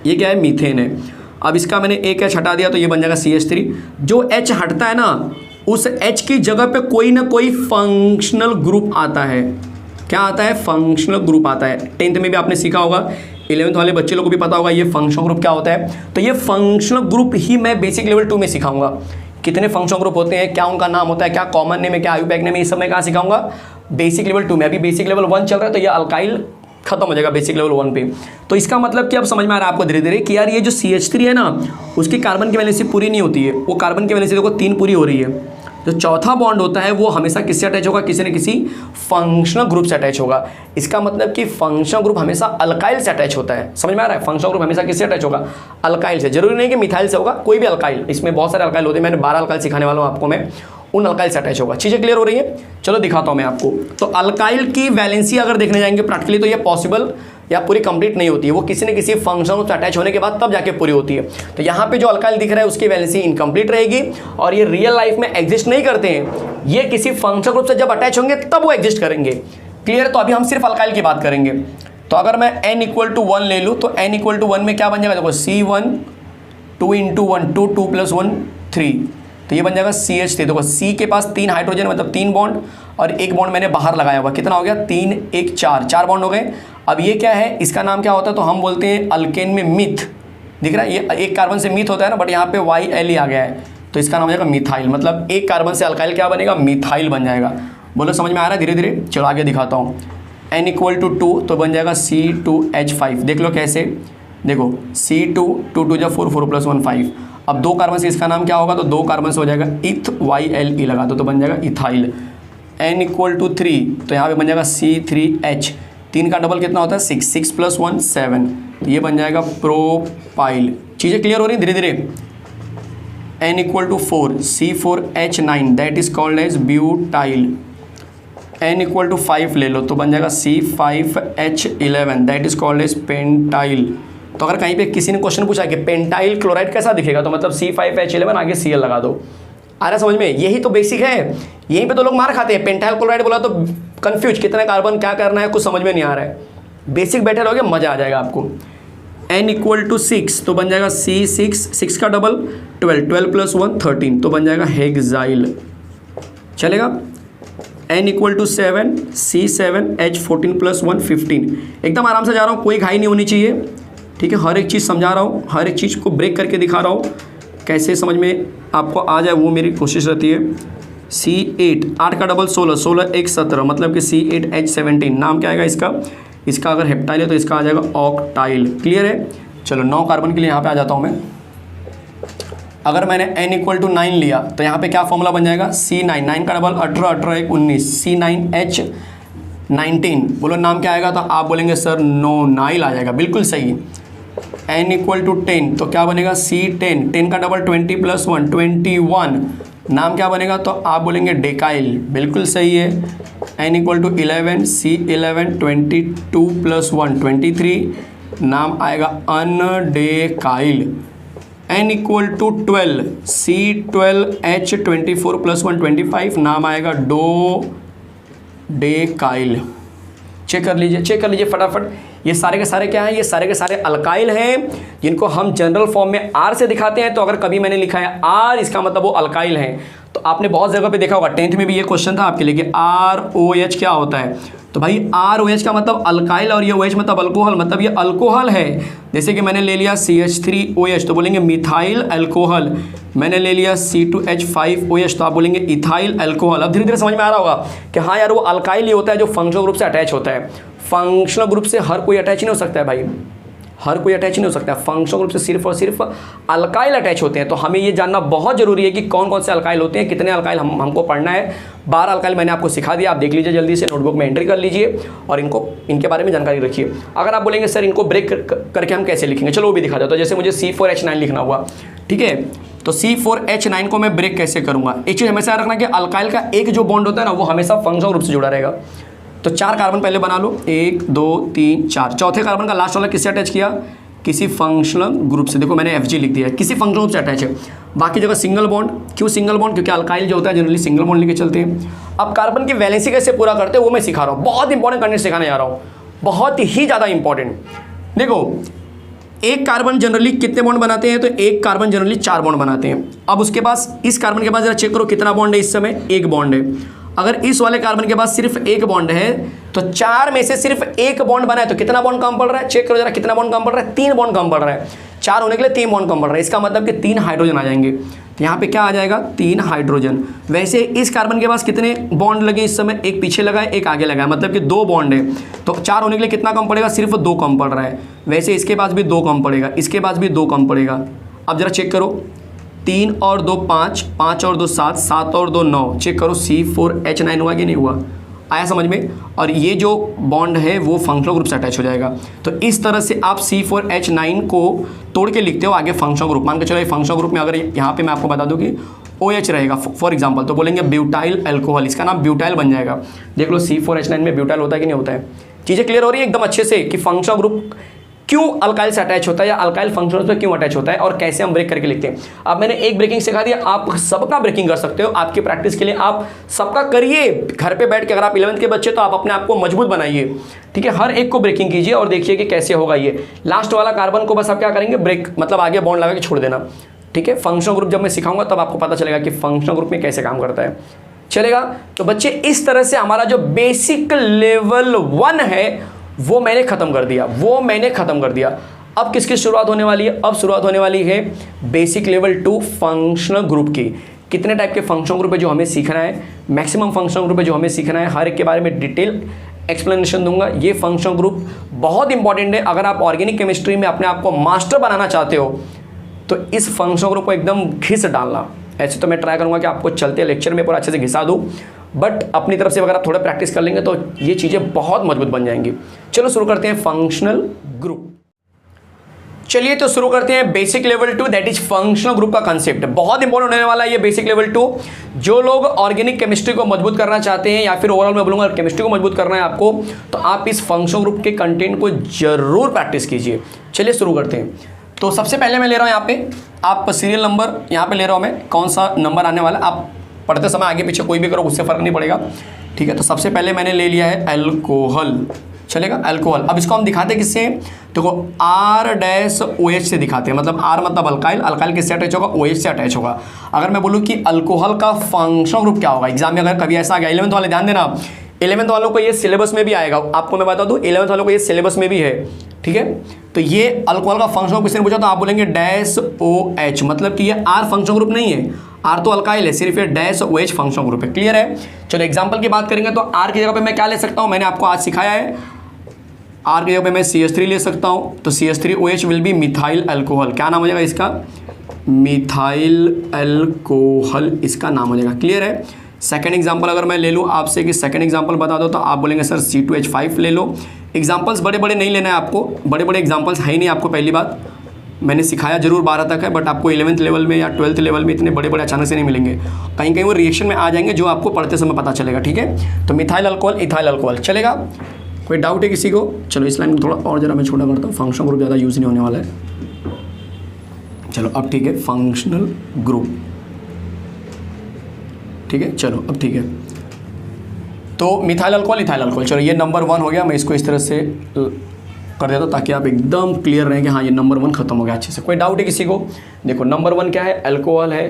Speaker 1: ये क्या है, मीथेन है। अब इसका मैंने एक H हटा दिया तो ये बन जाएगा CH3। जो H हटता है ना, उस H की जगह पे कोई ना कोई फंक्शनल ग्रुप आता है। क्या आता है, फंक्शनल ग्रुप आता है। 10th में भी आपने सीखा होगा, 11th वाले बच्चे लोग को भी पता होगा ये फंक्शनल ग्रुप क्या होता है। तो ये फंक्शनल ग्रुप ही मैं बेसिक लेवल 2 में सिखाऊंगा। कितने फंक्शनल ग्रुप होते हैं, क्या उनका नाम होता है, क्या कॉमन नेम है, क्या आयुपैक नेम है, ये सब मैं कहाँ सिखाऊंगा, बेसिक लेवल 2 में। अभी बेसिक लेवल 1 चल रहा है तो ये अल्काइल खत्म हो जाएगा बेसिक लेवल 1 पे। तो इसका मतलब कि अब समझ में आ रहा है आपको धीरे धीरे कि यार ये जो CH3 है ना, उसकी कार्बन की वैलेंसी पूरी नहीं होती है। वो कार्बन की वैलेंसी देखो 3 पूरी हो रही है। जो चौथा बॉन्ड होता है वो हमेशा किससे अटैच होगा, किसी न किसी फंक्शनल ग्रुप से अटैच होगा। इसका मतलब कि फंक्शनल ग्रुप हमेशा अल्काइल से अटैच होता है। समझ में आ रहा है, फंक्शनल ग्रुप हमेशा किससे अटैच होगा, अल्काइल से। जरूरी नहीं कि मिथाइल से होगा, कोई भी अल्काइल, इसमें बहुत सारे अल्काइल होते हैं, मैंने 12 अल्काइल सिखाने वाला हूँ आपको मैं, उन अल्काइल से अटैच होगा। चीज़ें क्लियर हो रही है, चलो दिखाता हूँ मैं आपको। तो अल्काइल की वैलेंसी अगर देखने जाएंगे प्रैक्टिकली तो ये पॉसिबल या पूरी कंप्लीट नहीं होती है, वो किसी न किसी फंक्शन से अटैच होने के बाद तब जाके पूरी होती है। तो यहाँ पे जो अल्काइल दिख रहा है उसकी वैलेंसी इनकम्प्लीट रहेगी और ये रियल लाइफ में एग्जिस्ट नहीं करते हैं। ये किसी फंक्शन ग्रुप से जब अटैच होंगे तब वो एग्जिस्ट करेंगे। क्लियर। तो अभी हम सिर्फ अल्काइल की बात करेंगे। तो अगर मैं n=1 ले लूँ तो n=1 में क्या बन जाएगा, देखो C1 2 × 1 2 2 + 1 3, तो ये बन जाएगा CH3। देखो C के पास 3 हाइड्रोजन मतलब 3 बॉन्ड और एक बॉन्ड मैंने बाहर लगाया हुआ, कितना हो गया, 3 1 4 बॉन्ड हो गए। अब ये क्या है, इसका नाम क्या होता है, तो हम बोलते हैं अल्केन में मिथ, दिख रहा है, ये एक कार्बन से मिथ होता है ना, बट यहाँ पे YL आ गया है तो इसका नाम हो जाएगा मिथाइल। मतलब एक कार्बन से अल्काइल क्या बनेगा, मिथाइल बन जाएगा। बोलो समझ में आ रहा है धीरे धीरे। चलो आगे दिखाता हूँ। n=2 तो बन जाएगा C2H5। देख लो कैसे, देखो C2 2 2 = 4 4 + 1 5। अब 2 कार्बन से इसका नाम क्या होगा, तो 2 कार्बन से हो जाएगा इथ, YLE लगा दो तो बन जाएगा इथाइल। n=3 तो यहाँ पे बन जाएगा C3H। 3 का डबल कितना होता है, 6 6 + 1 7, तो ये बन जाएगा प्रोपाइल। चीज़ें क्लियर हो रही धीरे धीरे। n=4 C4H9 that is called as butyl. n=5 ले लो तो बन जाएगा C5H11 that is called as pentyl. तो अगर कहीं पे किसी ने क्वेश्चन पूछा कि पेंटाइल क्लोराइड कैसा दिखेगा, तो मतलब C5H11 आगे Cl लगा दो। आ रहा है समझ में, यही तो बेसिक है। यहीं पे तो लोग मार खाते हैं, पेंटाइल क्लोराइड बोला तो कंफ्यूज, कितने कार्बन क्या करना है कुछ समझ में नहीं आ रहा है। बेसिक बैठे रहोगे मजा आ जाएगा आपको। n=6 तो बन जाएगा C6 6 का डबल 12 12 + 1 13 तो बन जाएगा हेक्साइल। चलेगा। n=7 C7H14 + 1 15। एकदम आराम से जा रहा हूँ, कोई घाई नहीं होनी चाहिए, ठीक है। हर एक चीज़ समझा रहा हूँ, हर एक चीज़ को ब्रेक करके दिखा रहा हूँ, कैसे समझ में आपको आ जाए वो मेरी कोशिश रहती है। C8 8 का डबल 16 16 1 17 मतलब कि C8H17। नाम क्या आएगा इसका, इसका अगर हेप्टाइल है तो इसका आ जाएगा ऑक्टाइल। क्लियर है। चलो 9 कार्बन के लिए यहाँ पे आ जाता हूँ मैं। अगर मैंने n=9 लिया तो यहाँ पे क्या फॉर्मूला बन जाएगा, C9 9 का डबल 18 18 1 19 C9H19। बोलो नाम क्या आएगा, तो आप बोलेंगे सर नोनाइल आ जाएगा, बिल्कुल सही। n=10 तो क्या बनेगा C10 10 का डबल 20 + 1 21, नाम क्या बनेगा, तो आप बोलेंगे डेकाइल, बिल्कुल सही है। n=11 C11 22 + 1 23, नाम आएगा अनडेकाइल। n=12 C12H24 + 1 25, नाम आएगा डोडेकाइल। चेक कर लीजिए फटाफट। ये सारे के सारे क्या हैं, ये सारे के सारे अल्काइल हैं जिनको हम जनरल फॉर्म में R से दिखाते हैं। तो अगर कभी मैंने लिखा है R, इसका मतलब वो अल्काइल हैं। तो आपने बहुत जगह पे देखा होगा, 10th में भी ये क्वेश्चन था आपके लिए कि ROH क्या होता है। तो भाई ROH का मतलब अल्काइल और ये OH मतलब अल्कोहल, मतलब ये अल्कोहल है। जैसे कि मैंने ले लिया CH3OH तो बोलेंगे मिथाइल अल्कोहल, मैंने ले लिया C2H5OH तो आप बोलेंगे इथाइल अल्कोहल। अब धीरे धीरे समझ में आ रहा होगा कि हाँ यार वो अल्काइल ही होता है जो फंक्शनल ग्रुप से अटैच होता है। फंक्शनल ग्रुप से हर कोई अटैच नहीं हो सकता है भाई, हर कोई अटैच नहीं हो सकता। फंक्शनल ग्रुप से सिर्फ और सिर्फ अल्काइल अटैच होते हैं। तो हमें ये जानना बहुत जरूरी है कि कौन कौन से अल्काइल होते हैं, कितने अल्काइल हमको पढ़ना है। 12 अल्काइल मैंने आपको सिखा दिया, आप देख लीजिए जल्दी से, नोटबुक में एंट्री कर लीजिए और इनके बारे में जानकारी रखिए। अगर आप बोलेंगे सर इनको ब्रेक करके हम कैसे लिखेंगे, चलो वो भी दिखा देता हूं। जैसे मुझे C4H9 लिखना हुआ, ठीक है, तो C4H9 को मैं ब्रेक कैसे करूंगा। एक चीज़ हमेशा रखना कि अल्काइल का एक जो बॉन्ड होता है ना, वो हमेशा फंक्शनल ग्रुप से जुड़ा रहेगा। तो 4 कार्बन पहले बना लो, 1 2 3 4। चौथे कार्बन का लास्ट वाला किससे अटैच किया, किसी फंक्शनल ग्रुप से। देखो मैंने Fg लिख दिया है, किसी फंक्शनल ग्रुप से अटैच है। बाकी जगह सिंगल बॉन्ड। क्यों सिंगल बॉन्ड, क्योंकि अल्काइल जो होता है जनरली सिंगल बॉन्ड लेके चलते हैं। अब कार्बन की वैलेंसी कैसे पूरा करते हैं वो मैं सिखा रहा हूँ, बहुत इंपॉर्टेंट कंटेंट सिखाने जा रहा हूँ, बहुत ही ज़्यादा इंपॉर्टेंट। देखो एक कार्बन जनरली कितने बॉन्ड बनाते हैं, तो एक कार्बन जनरली 4 बॉन्ड बनाते हैं। अब उसके पास, इस कार्बन के पास जरा चेक करो कितना बॉन्ड है, इस समय 1 बॉन्ड है। अगर इस वाले कार्बन के पास सिर्फ 1 बॉन्ड है, तो 4 में से सिर्फ 1 बॉन्ड बना है, तो कितना बॉन्ड कम पड़ रहा है, चेक करो जरा कितना बॉन्ड कम पड़ रहा है, 3 बॉन्ड कम पड़ रहा है। 4 होने के लिए 3 बॉन्ड कम पड़ रहा है, इसका मतलब कि 3 हाइड्रोजन आ जाएंगे। तो यहाँ पे क्या आ जाएगा, 3 हाइड्रोजन। वैसे इस कार्बन के पास कितने बॉन्ड लगे इस समय, एक पीछे लगा है, एक आगे लगा है, मतलब कि 2 बॉन्ड है। तो 4 होने के लिए कितना कम पड़ेगा, सिर्फ 2 कम पड़ रहा है। वैसे इसके पास भी 2 कम पड़ेगा, इसके पास भी 2 कम पड़ेगा। अब जरा चेक करो, 3 और 2 5, 5 और 2 7, 7 और 2 9। चेक करो C4H9 हुआ कि नहीं हुआ, आया समझ में। और ये जो बॉन्ड है वो फंक्शनल ग्रुप से अटैच हो जाएगा। तो इस तरह से आप C4H9 को तोड़ के लिखते हो आगे फंक्शनल ग्रुप। मान के चलो ये फंक्शनल ग्रुप में अगर यहाँ पे मैं आपको बता दूँ कि OH रहेगा फॉर एग्जांपल, तो बोलेंगे ब्यूटाइल अल्कोहल, इसका नाम ब्यूटाइल बन जाएगा। देख लो C4H9 में ब्यूटाइल होता है कि नहीं होता है। चीज़ें क्लियर हो रही है एकदम अच्छे से कि फंक्शनल ग्रुप क्यों अल्काइल से अटैच होता है या अल्काइल फंक्शनल से क्यों अटैच होता है और कैसे हम ब्रेक करके लिखते हैं। अब मैंने एक ब्रेकिंग सिखा दिया, आप सबका ब्रेकिंग कर सकते हो। आपकी प्रैक्टिस के लिए आप सबका करिए घर पे बैठ के। अगर आप 11th के बच्चे तो आप अपने आप को मजबूत बनाइए, ठीक है। हर एक को ब्रेकिंग कीजिए और देखिए कि कैसे होगा ये। लास्ट वाला कार्बन को बस आप क्या करेंगे, ब्रेक मतलब आगे बॉन्ड लगा के छोड़ देना, ठीक है। फंक्शनल ग्रुप जब मैं सिखाऊंगा तब आपको पता चलेगा कि फंक्शनल ग्रुप में कैसे काम करता है, चलेगा। तो बच्चे इस तरह से हमारा जो बेसिक लेवल 1 है वो मैंने खत्म कर दिया। अब किसकी शुरुआत होने वाली है, अब शुरुआत होने वाली है बेसिक लेवल 2 फंक्शनल ग्रुप की। कितने टाइप के फंक्शनल ग्रुप है जो हमें सीखना है, मैक्सिमम फंक्शनल ग्रुप है जो हमें सीखना है, हर एक के बारे में डिटेल एक्सप्लेनेशन दूंगा। ये फंक्शनल ग्रुप बहुत इंपॉर्टेंट है। अगर आप ऑर्गेनिक केमिस्ट्री में अपने आप को मास्टर बनाना चाहते हो तो इस फंक्शनल ग्रुप को एकदम घिस डालना। ऐसे तो मैं ट्राई करूंगा कि आपको चलते लेक्चर में पूरा अच्छे से घिसा दूँ, बट अपनी तरफ से अगर आप थोड़ा प्रैक्टिस कर लेंगे तो ये चीज़ें बहुत मजबूत बन जाएंगी। चलो शुरू करते हैं फंक्शनल ग्रुप। चलिए तो शुरू करते हैं basic level 2 that is functional group का कंसेप्ट। बहुत इंपॉर्टेंट होने वाला है ये बेसिक लेवल 2। जो लोग ऑर्गेनिक केमिस्ट्री को मजबूत करना चाहते हैं या फिर ओवरऑल मैं बोलूँगा केमिस्ट्री को मजबूत करना है आपको, तो आप इस फंक्शनल ग्रुप के कंटेंट को जरूर प्रैक्टिस कीजिए। चलिए शुरू करते हैं। तो सबसे पहले मैं ले रहा हूँ यहाँ पे, आप सीरियल नंबर यहाँ पे ले रहा हूँ मैं, कौन सा नंबर आने वाला है आप पढ़ते समय आगे पीछे कोई भी करो उससे फ़र्क नहीं पड़ेगा, ठीक है। तो सबसे पहले मैंने ले लिया है अल्कोहल, चलेगा अल्कोहल। अब इसको हम दिखाते हैं किससे, देखो R-OH से दिखाते हैं। मतलब R मतलब अल्काइल, अल्काइल किससे अटैच होगा, OH से अटैच होगा। अगर मैं बोलूँ कि अल्कोहल का फंक्शनल ग्रुप क्या होगा, एग्जाम में अगर कभी ऐसा आ गया, 11th वाले ध्यान देना, 11th वालों को ये सिलेबस में भी आएगा। आपको मैं बता दूँ 11th वालों को ये सिलेबस में भी है, ठीक है। तो ये अल्कोहल का फंक्शनल किसी ने पूछा तो आप बोलेंगे -OH, मतलब कि ये R फंक्शनल ग्रुप नहीं है, R तो अल्काइल है, सिर्फ ये -OH फंक्शनल ग्रुप है। क्लियर है। चलो एग्जांपल की बात करेंगे तो R की जगह पे मैं क्या ले सकता हूँ, मैंने आपको आज सिखाया है। R की जगह पे मैं CH3 ले सकता हूँ, तो CH3OH will be methyl alcohol. क्या नाम हो जाएगा इसका, मिथाइल अल्कोहल इसका नाम हो जाएगा। क्लियर है। सेकंड एग्जांपल अगर मैं ले लूँ आपसे कि सेकंड एग्जांपल बता दो, तो आप बोलेंगे सर C2H5 ले लो। एग्जांपल्स बड़े बड़े नहीं लेना है आपको, बड़े बड़े एग्जांपल्स है ही नहीं आपको। पहली बात मैंने सिखाया जरूर 12 तक है, बट आपको 11th लेवल में या 12th लेवल में इतने बड़े बड़े अचानक से नहीं मिलेंगे। कहीं कहीं वो रिएक्शन में आ जाएंगे जो आपको पढ़ते समय पता चलेगा, ठीक है। तो मिथाइल अल्कोहल, इथाइल अल्कोहल, चलेगा। कोई डाउट है किसी को। चलो इस लाइन में थोड़ा और जरा मैं छोटा करता हूँ, फंक्शनल ग्रुप ज़्यादा यूज़ नहीं होने वाला है। चलो अब ठीक है, फंक्शनल ग्रुप, ठीक है। चलो अब ठीक है, तो मिथाइल अल्कोहल, इथाइल अल्कोहल, चलो ये नंबर 1 हो गया। मैं इसको इस तरह से कर देता हूँ ताकि आप एकदम क्लियर रहें कि हाँ ये नंबर 1 खत्म हो गया अच्छे से। कोई डाउट है किसी को। देखो नंबर 1 क्या है, अल्कोहल है।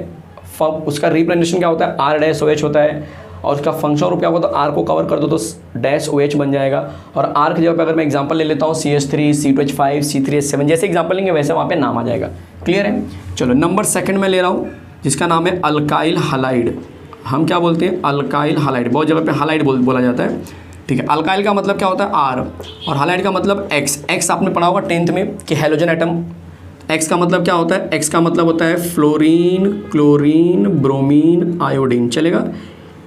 Speaker 1: उसका रिप्रेजेंटेशन क्या होता है, R-OH होता है, और उसका फंक्शनल ग्रुप क्या होगा, तो R को कवर कर दो तो -OH बन जाएगा। और R की जगह पर अगर मैं एग्जांपल ले लेता हूँ CH3, C2H5, C3H7, जैसे एग्जांपल लेंगे वैसे वहाँ पे नाम आ जाएगा। क्लियर है। चलो नंबर 2 में ले रहा हूँ जिसका नाम है अल्काइल हालाइड। हम क्या बोलते हैं, अल्काइल हालाइड, बहुत जगह पे हालाइड बोला जाता है, ठीक है। अल्काइल का मतलब क्या होता है आर, और हालाइड का मतलब एक्स। एक्स आपने पढ़ा होगा 10th में कि हेलोजन एटम। एक्स का मतलब क्या होता है, एक्स का मतलब होता है फ्लोरीन, क्लोरीन, ब्रोमीन, आयोडीन। चलेगा,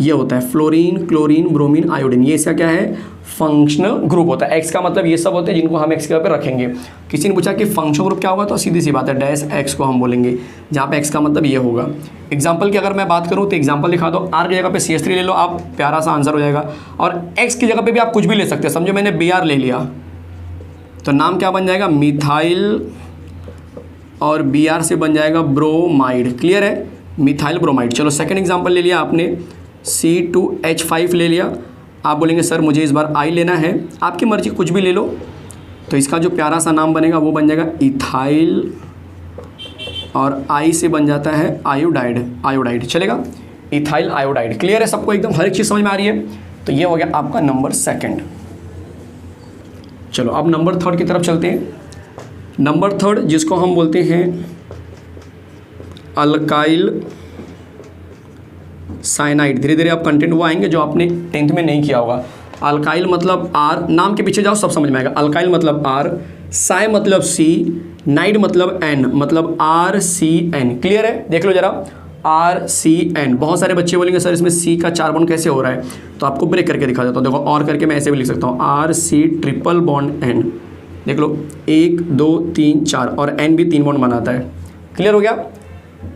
Speaker 1: ये होता है फ्लोरीन, क्लोरीन, ब्रोमीन, आयोडीन। ये इसका क्या है, फंक्शनल ग्रुप होता है। एक्स का मतलब ये सब होते हैं जिनको हम एक्स के पे रखेंगे। किसी ने पूछा कि फंक्शनल ग्रुप क्या होगा, तो सीधी सी बात है डैश एक्स को हम बोलेंगे, जहाँ पे एक्स का मतलब ये होगा। एग्जाम्पल की अगर मैं बात करूँ तो एग्जाम्पल दिखा दो। आर की जगह पे CH3 ले लो आप, प्यारा सा आंसर हो जाएगा। और एक्स की जगह पे भी आप कुछ भी ले सकते हैं। समझो मैंने Br ले लिया तो नाम क्या बन जाएगा, मिथाइल, और Br से बन जाएगा ब्रोमाइड। क्लियर है, मिथाइल ब्रोमाइड। चलो सेकंड एग्जांपल ले लिया आपने, C2H5 ले लिया। आप बोलेंगे सर मुझे इस बार I लेना है, आपकी मर्जी कुछ भी ले लो। तो इसका जो प्यारा सा नाम बनेगा वो बन जाएगा इथाइल, और I से बन जाता है आयोडाइड। आयोडाइड चलेगा, इथाइल आयोडाइड। क्लियर है सबको एकदम, हर एक चीज़ समझ में आ रही है। तो ये हो गया आपका नंबर सेकंड। चलो अब नंबर थर्ड की तरफ चलते हैं। नंबर थर्ड जिसको हम बोलते हैं अल्काइल साइनाइड। धीरे धीरे अब कंटेंट वो आएंगे जो आपने 10th में नहीं किया होगा। अल्काइल मतलब आर, नाम के पीछे जाओ सब समझ में आएगा। अल्काइल मतलब आर, साइ मतलब सी, नाइड मतलब एन, मतलब RCN। क्लियर है, देख लो जरा, RCN। बहुत सारे बच्चे बोलेंगे सर इसमें C का 4 बॉन्ड कैसे हो रहा है, तो आपको ब्रेक करके दिखा देता हूँ। देखो और करके मैं ऐसे भी लिख सकता हूँ, RC ट्रिपल बॉन्ड N। देख लो 1 2 3 4, और N भी 3 बॉन्ड बनाता है। क्लियर हो गया।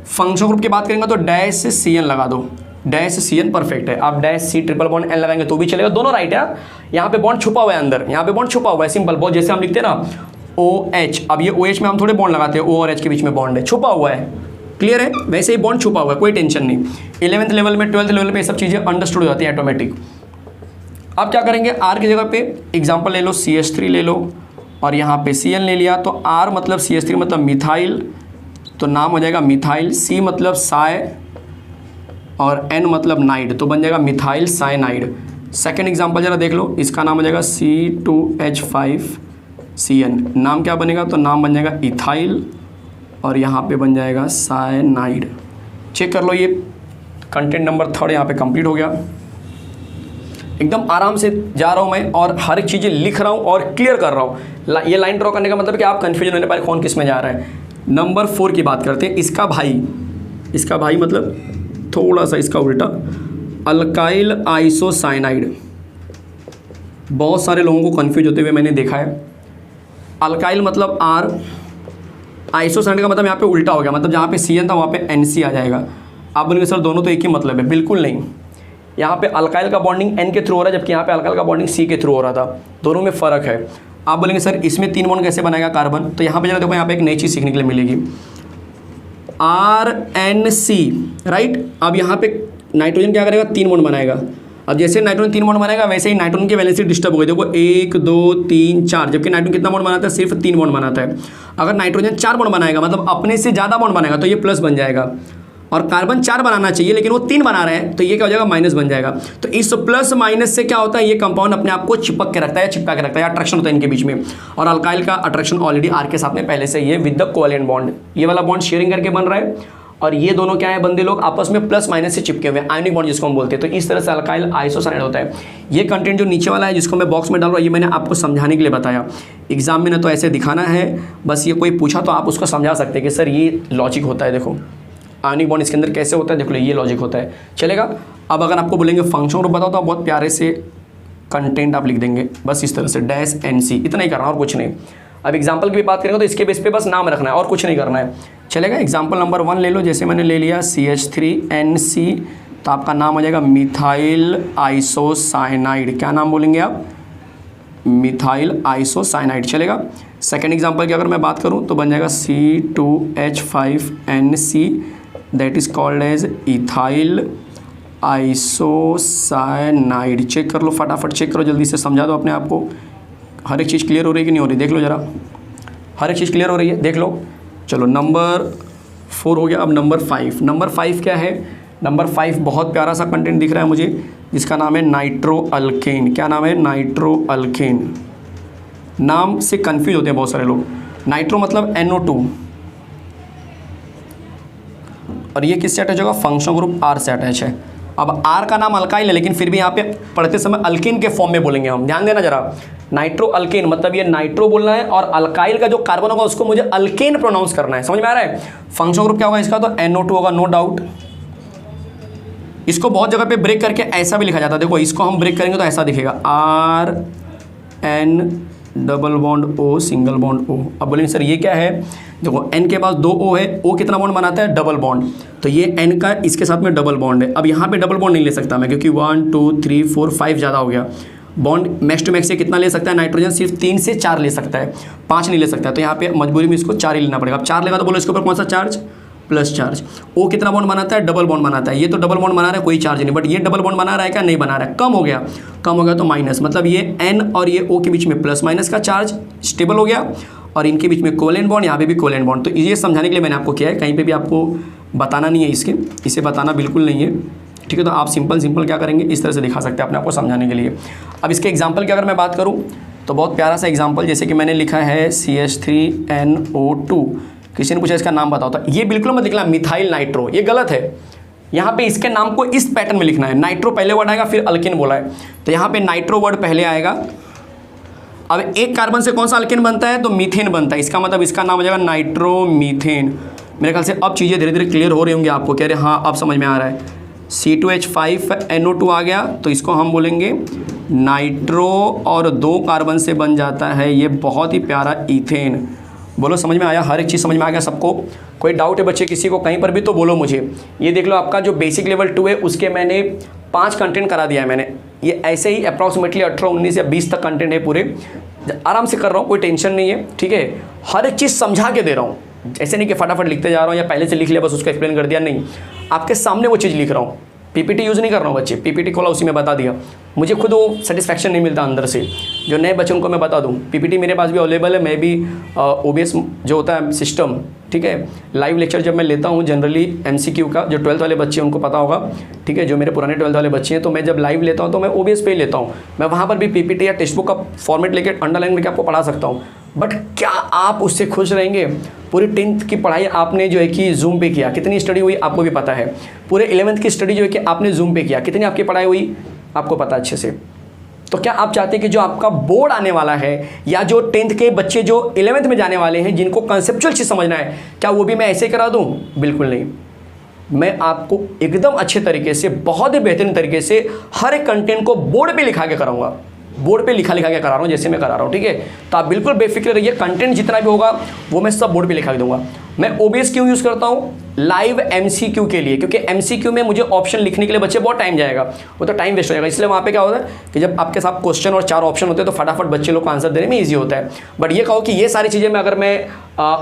Speaker 1: फंक्शन ग्रुप की बात करेंगे तो डैश से CN लगा दो, डैश CN परफेक्ट है। आप dash C triple bond N लगाएंगे तो भी चलेगा, दोनों राइट है। यहाँ पे बॉन्ड छुपा हुआ है अंदर, यहाँ पे बॉन्ड छुपा हुआ है, सिंपल। बहुत जैसे हम लिखते हैं ना OH, अब ये OH में हम थोड़े बॉन्ड लगाते हैं, O और H के बीच में बॉन्ड है, छुपा हुआ है। क्लियर है, वैसे ही बॉन्ड छुपा हुआ है, कोई टेंशन नहीं। 11th लेवल में 12th लेवल पे ये सब चीज़ें अंडरस्टूड हो जाती है ऑटोमेटिक। अब क्या करेंगे, R की जगह पे एग्जाम्पल ले लो, CH3 ले लो, और यहाँ पे CN ले लिया। तो R मतलब CH3 मतलब मिथाइल, तो नाम हो जाएगा मिथाइल। C मतलब साय, और N मतलब नाइड, तो बन जाएगा मिथाइल साइनाइड। सेकेंड एग्जाम्पल जरा देख लो, इसका नाम हो जाएगा C2H5CN। नाम क्या बनेगा, तो नाम बन जाएगा इथाइल, और यहाँ पे बन जाएगा साइनाइड। चेक कर लो, ये कंटेंट नंबर थर्ड यहाँ पे कंप्लीट हो गया। एकदम आराम से जा रहा हूँ मैं, और हर एक चीज़ें लिख रहा हूँ और क्लियर कर रहा हूँ। ये लाइन ड्रॉ करने का मतलब कि आप कन्फ्यूजन होने पाए कौन किस में जा रहा है। नंबर 4 की बात करते हैं। इसका भाई मतलब थोड़ा सा इसका उल्टा, अल्काइल आइसोसाइनाइड। बहुत सारे लोगों को कन्फ्यूज होते हुए मैंने देखा है। अल्काइल मतलब R, आइसोसाइनाइड का मतलब यहाँ पे उल्टा हो गया, मतलब जहाँ पे CN था वहाँ पे NC आ जाएगा। आप बोलेंगे सर दोनों तो एक ही मतलब है, बिल्कुल नहीं। यहाँ पे अल्काइल का बॉन्डिंग N के थ्रू हो रहा है, जबकि यहाँ पे अल्काइल का बॉन्डिंग C के थ्रू हो रहा था। दोनों में फ़र्क है। आप बोलेंगे सर इसमें 3 बॉन्ड कैसे बनाएगा कार्बन, तो यहाँ पे जरा देखो, यहाँ पे एक नई चीज़ सीखने के लिए मिलेगी, RNC, राइट। अब यहाँ पे नाइट्रोजन क्या करेगा, 3 बॉन्ड बनाएगा। अब जैसे नाइट्रोजन 3 बॉन्ड बनाएगा, वैसे ही नाइट्रोजन की वैलेंसी डिस्टर्ब हो गई। देखो 1 2 3 4, जबकि नाइट्रोजन कितना बॉन्ड बनाता है, सिर्फ 3 बॉन्ड बनाता है। अगर नाइट्रोजन 4 बॉन्ड बनाएगा, मतलब अपने से ज़्यादा बॉन्ड बनाएगा, तो ये प्लस बन जाएगा। और कार्बन 4 बनाना चाहिए लेकिन वो 3 बना रहे हैं, तो ये क्या हो जाएगा, माइनस बन जाएगा। तो इस प्लस माइनस से क्या होता है, ये कंपाउंड अपने आप को चिपक के रखता है, चिपका के रखता है, अट्रैक्शन होता है इनके बीच में। और अल्काइल का अट्रैक्शन ऑलरेडी R के साथ में पहले से ये विद द कोवेलेंट बॉन्ड, ये वाला बॉन्ड शेयरिंग करके बन रहा है, और ये दोनों क्या है, बंदे लोग आपस में प्लस माइनस से चिपके हुए हैं, आयोनिक बॉन्ड जिसको हम बोलते हैं। तो इस तरह से अल्काइल आइसोसाइनाइड होता है। ये कंटेंट जो नीचे वाला है जिसको मैं बॉक्स में डाल रहा हूँ, ये मैंने आपको समझाने के लिए बताया। एग्जाम में ना तो ऐसे दिखाना है, बस ये कोई पूछा तो आप उसको समझा सकते हैं कि सर ये लॉजिक होता है, देखो आयोनिक बॉन्ड इसके अंदर कैसे होता है, देख लो ये लॉजिक होता है, चलेगा। अब अगर आपको बोलेंगे फंक्शन ग्रुप बताओ, तो आप बहुत प्यारे से कंटेंट आप लिख देंगे, बस इस तरह से डैश NC, इतना ही करना और कुछ नहीं। अब एग्जाम्पल की भी बात करेंगे तो इसके बेस पे बस नाम रखना है और कुछ नहीं करना है, चलेगा। एग्जाम्पल नंबर 1 ले लो, जैसे मैंने ले लिया CH3NC, तो आपका नाम हो जाएगा मिथाइल आइसोसाइनाइड। क्या नाम बोलेंगे आप, मिथाइल आइसोसाइनाइड, चलेगा। सेकेंड एग्जाम्पल की अगर मैं बात करूँ तो बन जाएगा C2H5NC, that is called as ethyl isocyanide. Check कर लो, फटाफट चेक करो, जल्दी से समझा दो अपने आप को। हर एक चीज़ क्लियर हो रही है कि नहीं हो रही, देख लो जरा, हर एक चीज़ क्लियर हो रही है, देख लो। चलो नंबर 4 हो गया। अब नंबर 5, नंबर 5 क्या है, नंबर 5 बहुत प्यारा सा कंटेंट दिख रहा है मुझे, जिसका नाम है नाइट्रो अल्केन। क्या नाम है, नाइट्रो अल्केन। नाम से कंफ्यूज होते हैं बहुत सारे लोग। नाइट्रो मतलब NO2, और ये किससे अटैच होगा, फंक्शन ग्रुप R से अटैच है। अब आर का नाम अल्काइल है, लेकिन फिर भी यहाँ पे पढ़ते समय अल्किन के फॉर्म में बोलेंगे हम, ध्यान देना जरा। नाइट्रो अल्केन मतलब ये नाइट्रो बोलना है, और अल्काइल का जो कार्बन होगा उसको मुझे अल्केन प्रोनाउंस करना है, समझ में आ रहा है। फंक्शनल ग्रुप क्या होगा इसका, तो NO2 होगा, नो डाउट। इसको बहुत जगह पे ब्रेक करके ऐसा भी लिखा जाता है, देखो इसको हम ब्रेक करेंगे तो ऐसा दिखेगा, RN double bond O single bond O। अब बोलेंगे सर ये क्या है, देखो N के पास 2 O है, O कितना बॉन्ड बनाता है, डबल बॉन्ड, तो ये N का इसके साथ में डबल बॉन्ड है। अब यहाँ पे डबल बॉन्ड नहीं ले सकता मैं, क्योंकि 1 2 3 4 5 ज़्यादा हो गया। बॉन्ड मैक्स टू मैक्स से कितना ले सकता है नाइट्रोजन, सिर्फ 3 से 4 ले सकता है, 5 नहीं ले सकता है, तो यहाँ पे मजबूरी में इसको 4 ही लेना पड़ेगा। अब 4 लेगा तो बोलो इसके ऊपर कौन सा चार्ज, प्लस चार्ज। O कितना बॉन्ड बनाता है, डबल बॉन्ड बनाता है, ये तो डबल बॉन्ड बना रहा है, कोई चार्ज नहीं, बट ये डबल बॉन्ड बना रहा है क्या, नहीं बना रहा है, कम हो गया, कम हो गया तो माइनस, मतलब ये N और ये O के बीच में प्लस माइनस का चार्ज स्टेबल हो गया, और इनके बीच में कोवेलेंट बॉन्ड, यहाँ पे भी कोवेलेंट बॉन्ड। तो ये समझाने के लिए मैंने आपको किया है, कहीं पे भी आपको बताना नहीं है, इसे बताना बिल्कुल नहीं है, ठीक है। तो आप सिंपल क्या करेंगे, इस तरह से दिखा सकते हैं अपने आपको समझाने के लिए। अब इसके एग्जाम्पल की अगर मैं बात करूँ तो बहुत प्यारा सा एग्जाम्पल, जैसे कि मैंने लिखा है CH3NO2, किसी ने पूछा इसका नाम बताओ, तो ये बिल्कुल मत लिखना मिथाइल नाइट्रो, ये गलत है। यहाँ पे इसके नाम को इस पैटर्न में लिखना है, नाइट्रो पहले वर्ड आएगा, फिर अल्किन बोला है, तो यहाँ पे नाइट्रो वर्ड पहले आएगा। अब एक कार्बन से कौन सा अल्किन बनता है, तो मीथेन बनता है, इसका मतलब इसका नाम हो जाएगा नाइट्रोमीथेन। मेरे ख्याल से अब चीज़ें धीरे धीरे क्लियर हो रही होंगी आपको, कह रहे हाँ अब समझ में आ रहा है। C2H5NO2 आ गया, तो इसको हम बोलेंगे नाइट्रो, और 2 कार्बन से बन जाता है ये बहुत ही प्यारा इथेन। बोलो समझ में आया, हर एक चीज़ समझ में आ गया सबको। कोई डाउट है बच्चे किसी को कहीं पर भी तो बोलो मुझे। ये देख लो आपका जो बेसिक लेवल 2 है उसके मैंने 5 कंटेंट करा दिया है मैंने, ये ऐसे ही अप्रॉक्सीमेटली 18 19 या 20 तक कंटेंट है पूरे, आराम से कर रहा हूँ, कोई टेंशन नहीं है, ठीक है। हर एक चीज़ समझा के दे रहा हूँ, ऐसे नहीं कि फटाफट लिखते जा रहा हूँ या पहले से लिख लिया बस उसको एक्सप्लेन कर दिया, नहीं, आपके सामने वो चीज़ लिख रहा हूँ। PPT यूज़ नहीं कर रहा हूँ बच्चे, PPT खोला उसी में बता दिया, मुझे खुद वो सेटिस्फैक्शन नहीं मिलता अंदर से, जो नए बच्चों को मैं बता दूँ। PPT मेरे पास भी अवेलेबल है, मैं भी OBS जो होता है सिस्टम, ठीक है, लाइव लेक्चर जब मैं लेता हूँ जनरली MCQ का, जो 12th वाले बच्चे हैं उनको पता होगा, ठीक है, जो मेरे पुराने 12th वाले बच्चे हैं, तो मैं जब लाइव लेता हूँ तो मैं OBS पे ही लेता हूँ, मैं वहाँ पर भी PPT या टेक्स्ट बुक का फॉर्मेट लेके अंडरलाइन करके आपको पढ़ा सकता हूँ। बट क्या आप उससे खुश रहेंगे? पूरी 10th की पढ़ाई आपने जो है कि जूम पे किया, कितनी स्टडी हुई आपको भी पता है। पूरे 11th की स्टडी जो है कि आपने जूम पे किया, कितनी आपकी पढ़ाई हुई आपको पता अच्छे से। तो क्या आप चाहते हैं कि जो आपका बोर्ड आने वाला है या जो 10th के बच्चे जो 11th में जाने वाले हैं जिनको कंसेप्चुअल चीज़ समझना है, क्या वो भी मैं ऐसे करा दूं? बिल्कुल नहीं। मैं आपको एकदम अच्छे तरीके से, बहुत ही बेहतरीन तरीके से हर एक कंटेंट को बोर्ड पे लिखा के कराऊंगा, बोर्ड पे लिखा के करा रहा हूँ जैसे मैं करा रहा हूँ, ठीक है। तो आप बिल्कुल बेफिक्र रहिए, कंटेंट जितना भी होगा वो मैं सब बोर्ड पे लिखा के दूंगा। मैं OBS क्यों यूज़ करता हूँ? लाइव MCQ के लिए, क्योंकि MCQ में मुझे ऑप्शन लिखने के लिए बच्चे बहुत टाइम जाएगा, वो तो टाइम वेस्ट हो जाएगा, इसलिए वहाँ पे क्या होता है कि जब आपके साथ क्वेश्चन और 4 ऑप्शन होते हैं तो फटाफट बच्चे लोग को आंसर देने में ईजी होता है। बट ये कहो कि ये सारी चीज़ें मैं अगर मैं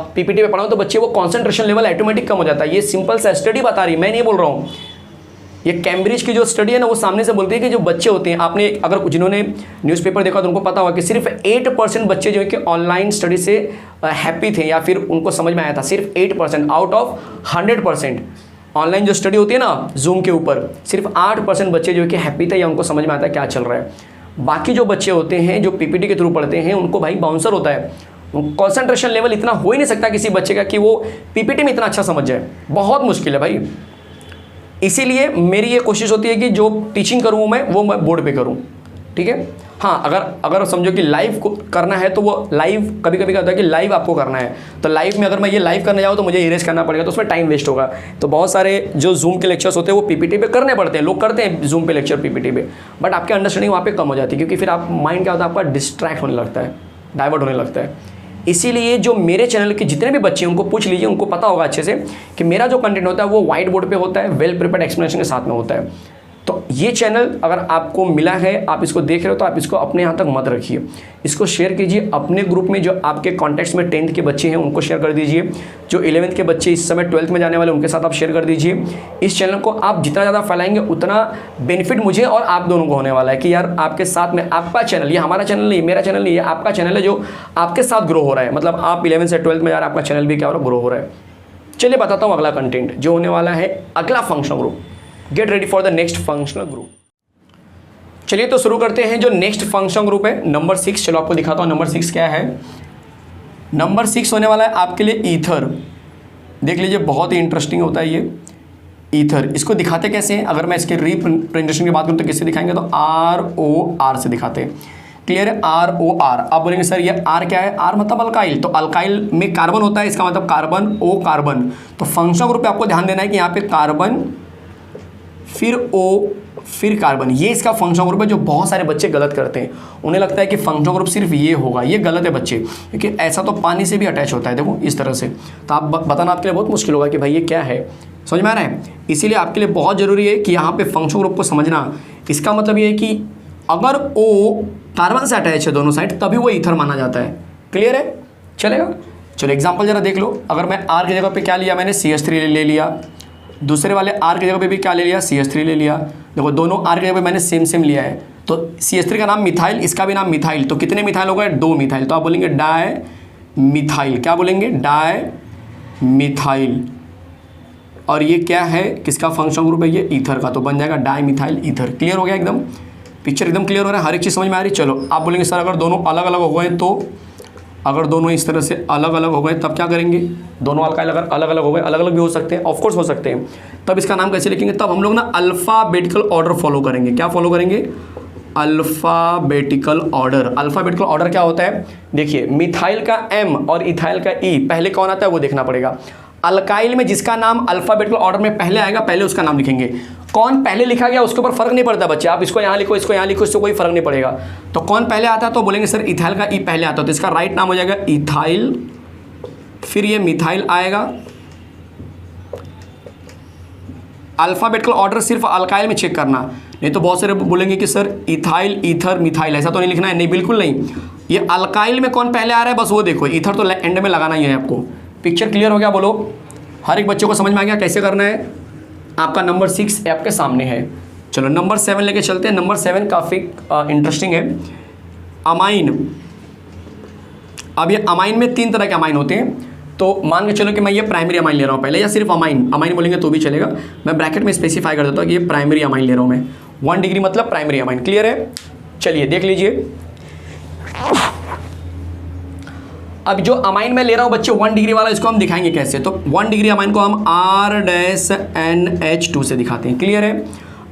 Speaker 1: PPT पे पढ़ाऊँ तो बच्चे वो कॉन्सेंट्रेशन लेवल ऑटोमेटिक कम हो जाता है। ये सिंपल सा स्टडी बता रही, मैं नहीं बोल रहा हूँ। ये कैम्ब्रिज की जो स्टडी है ना, वो सामने से बोलती है कि जो बच्चे होते हैं, आपने अगर जिन्होंने न्यूज़पेपर देखा तो उनको पता होगा कि सिर्फ 8% बच्चे जो है कि ऑनलाइन स्टडी से हैप्पी थे या फिर उनको समझ में आया था, सिर्फ 8% आउट ऑफ 100%। ऑनलाइन जो स्टडी होती है ना जूम के ऊपर, सिर्फ 8% बच्चे जो है कि हैप्पी थे या उनको समझ में आता है क्या चल रहा है। बाकी जो बच्चे होते हैं जो PPT के थ्रू पढ़ते हैं उनको भाई बाउंसर होता है, कॉन्सेंट्रेशन लेवल इतना हो ही नहीं सकता किसी बच्चे का कि वो PPT में इतना अच्छा समझ जाए, बहुत मुश्किल है भाई। इसीलिए मेरी ये कोशिश होती है कि जो टीचिंग करूँ मैं वो मैं बोर्ड पे करूँ, ठीक है। हाँ, अगर समझो कि लाइव को करना है तो वो लाइव कभी कभी क्या होता है कि लाइव आपको करना है, तो लाइव में अगर मैं ये लाइव करने जाऊँ तो मुझे इरेज करना पड़ेगा, तो उसमें टाइम वेस्ट होगा। तो बहुत सारे जो जूम के लेक्चर्स होते हैं वो PPT पे करने पड़ते हैं, लोग करते हैं जूम पे लेक्चर PPT पे, बट आपके अंडरस्टैंडिंग वहाँ पे कम हो जाती है, क्योंकि फिर आप माइंड क्या होता है आपका डिस्ट्रैक्ट होने लगता है, डाइवर्ट होने लगता है। इसीलिए जो मेरे चैनल के जितने भी बच्चे हैं उनको पूछ लीजिए, उनको पता होगा अच्छे से कि मेरा जो कंटेंट होता है वो व्हाइट बोर्ड पे होता है, वेल प्रिपेयर्ड एक्सप्लेनेशन के साथ में होता है। तो ये चैनल अगर आपको मिला है, आप इसको देख रहे हो, तो आप इसको अपने यहाँ तक मत रखिए, इसको शेयर कीजिए अपने ग्रुप में, जो आपके कॉन्टैक्ट्स में 10th के बच्चे हैं उनको शेयर कर दीजिए, जो 11th के बच्चे इस समय 12th में जाने वाले उनके साथ आप शेयर कर दीजिए। इस चैनल को आप जितना ज़्यादा फैलाएंगे उतना बेनिफिट मुझे और आप दोनों को होने वाला है कि यार आपके साथ में आपका चैनल, ये हमारा चैनल नहीं, मेरा चैनल नहीं, ये आपका चैनल है जो आपके साथ ग्रो हो रहा है। मतलब आप 11th से 12th में जा रहे हैं, आपका चैनल भी क्या हो रहा है, ग्रो हो रहा है। चलिए बताता हूँ अगला कंटेंट जो होने वाला है, अगला functional group. Get ready for the next functional group. चलिए तो शुरू करते हैं जो नेक्स्ट फंक्शनल ग्रुप है, नंबर 6। चलो आपको दिखाता हूँ नंबर 6 क्या है। नंबर 6 होने वाला है आपके लिए ईथर। देख लीजिए बहुत ही इंटरेस्टिंग होता है ये। ईथर। इसको दिखाते कैसे हैं, अगर मैं इसके रिप्रेजेंटेशन की बात करूँ तो किससे दिखाएंगे, तो ROR से दिखाते हैं। क्लियर है, ROR। आप बोलेंगे सर ये R क्या है, R मतलब अल्काइल, तो अल्काइल में कार्बन होता है, इसका मतलब कार्बन, O कार्बन। तो फंक्शनल ग्रुप पे आपको ध्यान देना है कि यहाँ पे कार्बन फिर O फिर कार्बन, ये इसका फंक्शनल ग्रुप है, जो बहुत सारे बच्चे गलत करते हैं। उन्हें लगता है कि फंक्शनल ग्रुप सिर्फ ये होगा, ये गलत है बच्चे, क्योंकि ऐसा तो पानी से भी अटैच होता है, देखो इस तरह से। तो आप बताना आपके लिए बहुत मुश्किल होगा कि भाई ये क्या है, समझ में आ रहा है। इसीलिए आपके लिए बहुत ज़रूरी है कि यहाँ पे फंक्शनल ग्रुप को समझना। इसका मतलब ये है कि अगर O कार्बन से अटैच है दोनों साइड, तभी वो ईथर माना जाता है। क्लियर है, चलेगा। चलो एग्जाम्पल जरा देख लो। अगर मैं R की जगह पे क्या लिया मैंने, CH3 ले लिया, दूसरे वाले R की जगह पे भी क्या ले लिया, CH3 ले लिया। देखो दोनों R की जगह पे मैंने सेम सेम लिया है, तो CH3 का नाम मिथाइल, इसका भी नाम मिथाइल, तो कितने मिथाइल हो गए, 2 मिथाइल। तो आप बोलेंगे डाई मिथाइल, क्या बोलेंगे, डाई मिथाइल। और ये क्या है, किसका फंक्शनल ग्रुप है, ये ईथर का, तो बन जाएगा डाई मिथाइल ईथर। क्लियर हो गया, एकदम पिक्चर एकदम क्लियर हो रहा है, हर एक चीज़ समझ में आ रही। चलो आप बोलेंगे सर अगर दोनों अलग अलग हो गए, तो अगर दोनों इस तरह से अलग अलग हो गए तब क्या करेंगे, दोनों अल्काइल अगर अलग अलग हो गए, अलग अलग भी हो सकते हैं, ऑफकोर्स हो सकते हैं, तब इसका नाम कैसे लिखेंगे, तब हम लोग ना अल्फ़ाबेटिकल ऑर्डर फॉलो करेंगे। क्या फॉलो करेंगे, अल्फ़ाबेटिकल ऑर्डर। अल्फ़ाबेटिकल ऑर्डर क्या होता है, देखिए मिथाइल का M और इथाइल का E, पहले कौन आता है वो देखना पड़ेगा। अल्काइल में जिसका नाम अल्फ़ाबेटिकल ऑर्डर में पहले आएगा, पहले उसका नाम लिखेंगे। कौन पहले लिखा गया उसके ऊपर फर्क नहीं पड़ता बच्चे, आप इसको यहाँ लिखो, इसको यहाँ लिखो, इससे कोई फर्क नहीं पड़ेगा। तो कौन पहले आता है, तो बोलेंगे सर इथाइल का E पहले आता है, तो इसका राइट नाम हो जाएगा इथाइल, फिर ये मिथाइल आएगा। अल्फ़ाबेटिकल ऑर्डर सिर्फ अल्काइल में चेक करना, नहीं तो बहुत सारे बोलेंगे कि सर इथाइल ईथर मिथाइल, ऐसा तो नहीं लिखना है। नहीं, बिल्कुल नहीं, ये अल्काइल में कौन पहले आ रहा है बस वो देखो, ईथर तो एंड में लगाना ही है आपको। पिक्चर क्लियर हो गया, बोलो हर एक बच्चे को समझ में आ गया कैसे करना है। आपका नंबर 6 आपके सामने है। चलो नंबर 7 लेके चलते हैं। नंबर 7 काफ़ी इंटरेस्टिंग है, अमाइन। अब ये अमाइन में 3 तरह के अमाइन होते हैं, तो मान के चलो कि मैं ये प्राइमरी अमाइन ले रहा हूँ पहले, या सिर्फ अमाइन, अमाइन बोलेंगे तो भी चलेगा, मैं ब्रैकेट में स्पेसिफाई कर देता हूँ कि ये प्राइमरी अमाइन ले रहा हूँ मैं, 1 डिग्री मतलब प्राइमरी अमाइन। क्लियर है, चलिए देख लीजिए। अब जो अमाइन में ले रहा हूँ बच्चे 1 डिग्री वाला, इसको हम दिखाएंगे कैसे, तो 1 डिग्री अमाइन को हम R-NH2 से दिखाते हैं। क्लियर है,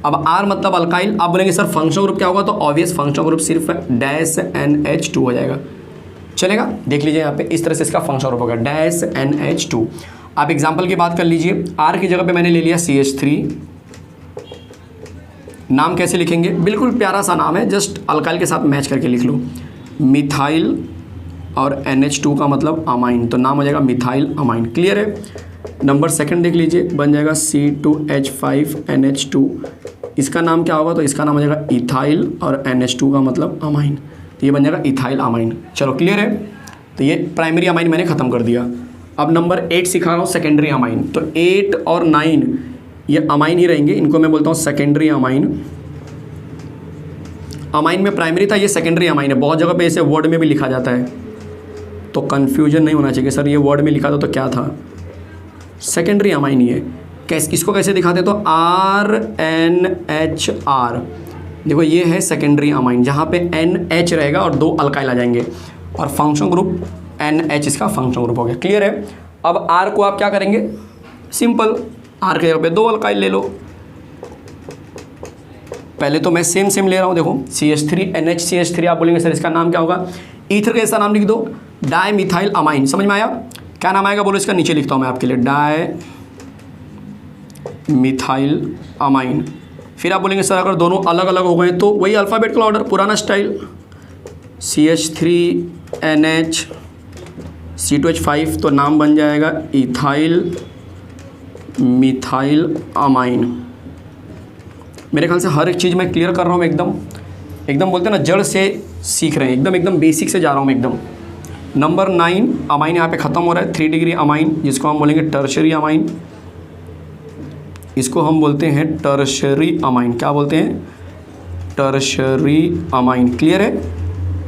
Speaker 1: अब R मतलब अल्काइल। आप बोलेंगे सर फंक्शनल ग्रुप क्या होगा, तो ऑब्वियस फंक्शनल ग्रुप सिर्फ -NH2 हो जाएगा। चलेगा, देख लीजिए यहाँ पे इस तरह से इसका फंक्शनल ग्रुप होगा -NH2। आप एग्जाम्पल की बात कर लीजिए, R की जगह पे मैंने ले लिया CH3। नाम कैसे लिखेंगे, बिल्कुल प्यारा सा नाम है, जस्ट अल्काइल के साथ मैच करके लिख लो, मिथाइल और NH2 का मतलब अमाइन, तो नाम हो जाएगा मिथाइल अमाइन। क्लियर है। नंबर 2 देख लीजिए, बन जाएगा C2H5NH2, इसका नाम क्या होगा, तो इसका नाम हो जाएगा इथाइल और NH2 का मतलब अमाइन, तो ये बन जाएगा इथाइल अमाइन। चलो क्लियर है, तो ये प्राइमरी अमाइन मैंने ख़त्म कर दिया। अब नंबर 8 सिखा रहा हूँ सेकेंडरी अमाइन, तो 8 और 9 ये अमाइन ही रहेंगे, इनको मैं बोलता हूँ सेकेंडरी अमाइन। अमाइन में प्राइमरी था, ये सेकेंडरी अमाइन है, बहुत जगह पे इसे वर्ड में भी लिखा जाता है, तो कन्फ्यूजन नहीं होना चाहिए सर ये वर्ड में लिखा था तो क्या था, सेकेंडरी अमाइन ही है। इसको कैसे दिखाते, तो RNHR, देखो ये है सेकेंडरी अमाइन, जहाँ पे NH रहेगा और 2 अल्काइल आ जाएंगे, और फंक्शनल ग्रुप NH इसका फंक्शनल ग्रुप हो गया। क्लियर है। अब R को आप क्या करेंगे, सिंपल, R के जगह पे 2 अल्काइल ले लो। पहले तो मैं सेम ले रहा हूँ, देखो CH3NH आप बोलेंगे सर इसका नाम क्या होगा, ईथर का ऐसा नाम लिख दो, डाई मिथाइल अमाइन। समझ में आया, क्या नाम आएगा बोलो, इसका नीचे लिखता हूँ मैं आपके लिए, डाई मिथाइल अमाइन। फिर आप बोलेंगे सर अगर दोनों अलग अलग हो गए तो वही अल्फ़ाबेटिकल ऑर्डर, पुराना स्टाइल, CH3NH C2H5, तो नाम बन जाएगा इथाइल मिथाइल अमाइन। मेरे ख्याल से हर एक चीज़ मैं क्लियर कर रहा हूँ, एकदम बोलते हैं ना जड़ से सीख रहे हैं, एकदम बेसिक से जा रहा हूँ मैं एकदम। नंबर 9 अमाइन यहाँ पे ख़त्म हो रहा है, 3 डिग्री अमाइन, जिसको हम बोलेंगे टर्शरी अमाइन, इसको हम बोलते हैं टर्शरी अमाइन। क्या बोलते हैं, टर्शरी अमाइन। क्लियर है।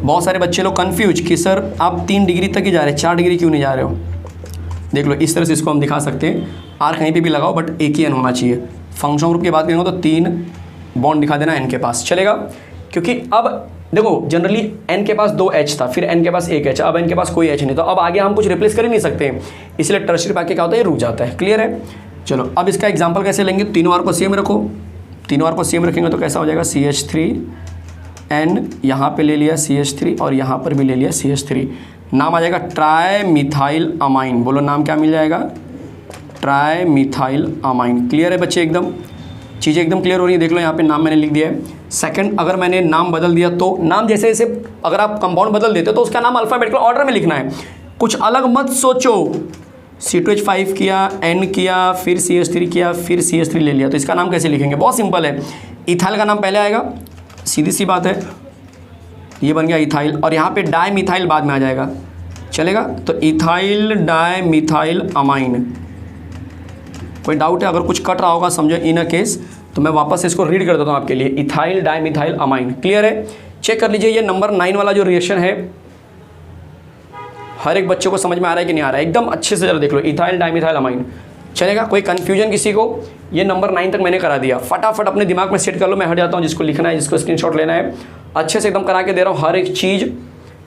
Speaker 1: बहुत सारे बच्चे लोग कन्फ्यूज कि सर आप 3 डिग्री तक ही जा रहे हैं, 4 डिग्री क्यों नहीं जा रहे हो। देख लो इस तरह से इसको हम दिखा सकते हैं, R कहीं पे भी लगाओ बट एक ही N होना चाहिए। फंक्शनल ग्रुप की बात करेंगे तो 3 बॉन्ड दिखा देना N के पास, चलेगा। क्योंकि अब देखो जनरली N के पास 2 H था, फिर N के पास 1 H, अब N के पास कोई H नहीं, तो अब आगे हम कुछ रिप्लेस कर ही नहीं सकते, इसलिए टर्शरी पाके क्या होता है, ये रुक जाता है। क्लियर है। चलो अब इसका एग्जांपल कैसे लेंगे, तीनों आर को सेम रखो, तीनों आर को सेम रखेंगे तो कैसा हो जाएगा CH3N, यहाँ पे ले लिया CH3 और यहाँ पर भी ले लिया CH3, नाम आ जाएगा ट्राई मिथाइल अमाइन। बोलो नाम क्या मिल जाएगा, ट्राई मिथाइल अमाइन। क्लियर है बच्चे, एकदम चीज़ें एकदम क्लियर हो रही है। देख लो यहाँ पे नाम मैंने लिख दिया है। सेकंड, अगर मैंने नाम बदल दिया तो नाम जैसे जैसे अगर आप कंपाउंड बदल देते हो तो उसका नाम अल्फ़ाबेटिकल ऑर्डर में लिखना है, कुछ अलग मत सोचो। C2H5 किया, N किया, फिर CH3 किया, फिर CH3 ले लिया, तो इसका नाम कैसे लिखेंगे, बहुत सिंपल है। इथाइल का नाम पहले आएगा, सीधी सी बात है, ये बन गया इथाइल, और यहाँ पे डाई मिथाइल बाद में आ जाएगा, चलेगा। तो इथाइल डाई मिथाइल अमाइन। कोई डाउट है, अगर कुछ कट रहा होगा समझो इन अ केस, तो मैं वापस इसको रीड कर देता हूँ आपके लिए। Ethyl di methyl amine, clear है। चेक कर लीजिए ये नंबर 9 वाला जो रिएक्शन है, हर एक बच्चे को समझ में आ रहा है कि नहीं आ रहा है, एकदम अच्छे से जरा देख लो। इथाइल डाई मिथाइल अमाइन, चलेगा। कोई कन्फ्यूजन किसी को, ये नंबर 9 तक मैंने करा दिया, फटाफट अपने दिमाग में सेट कर लो। मैं हट जाता हूँ, जिसको लिखना है, जिसको स्क्रीनशॉट लेना है, अच्छे से एकदम करा के दे रहा हूँ हर एक चीज़,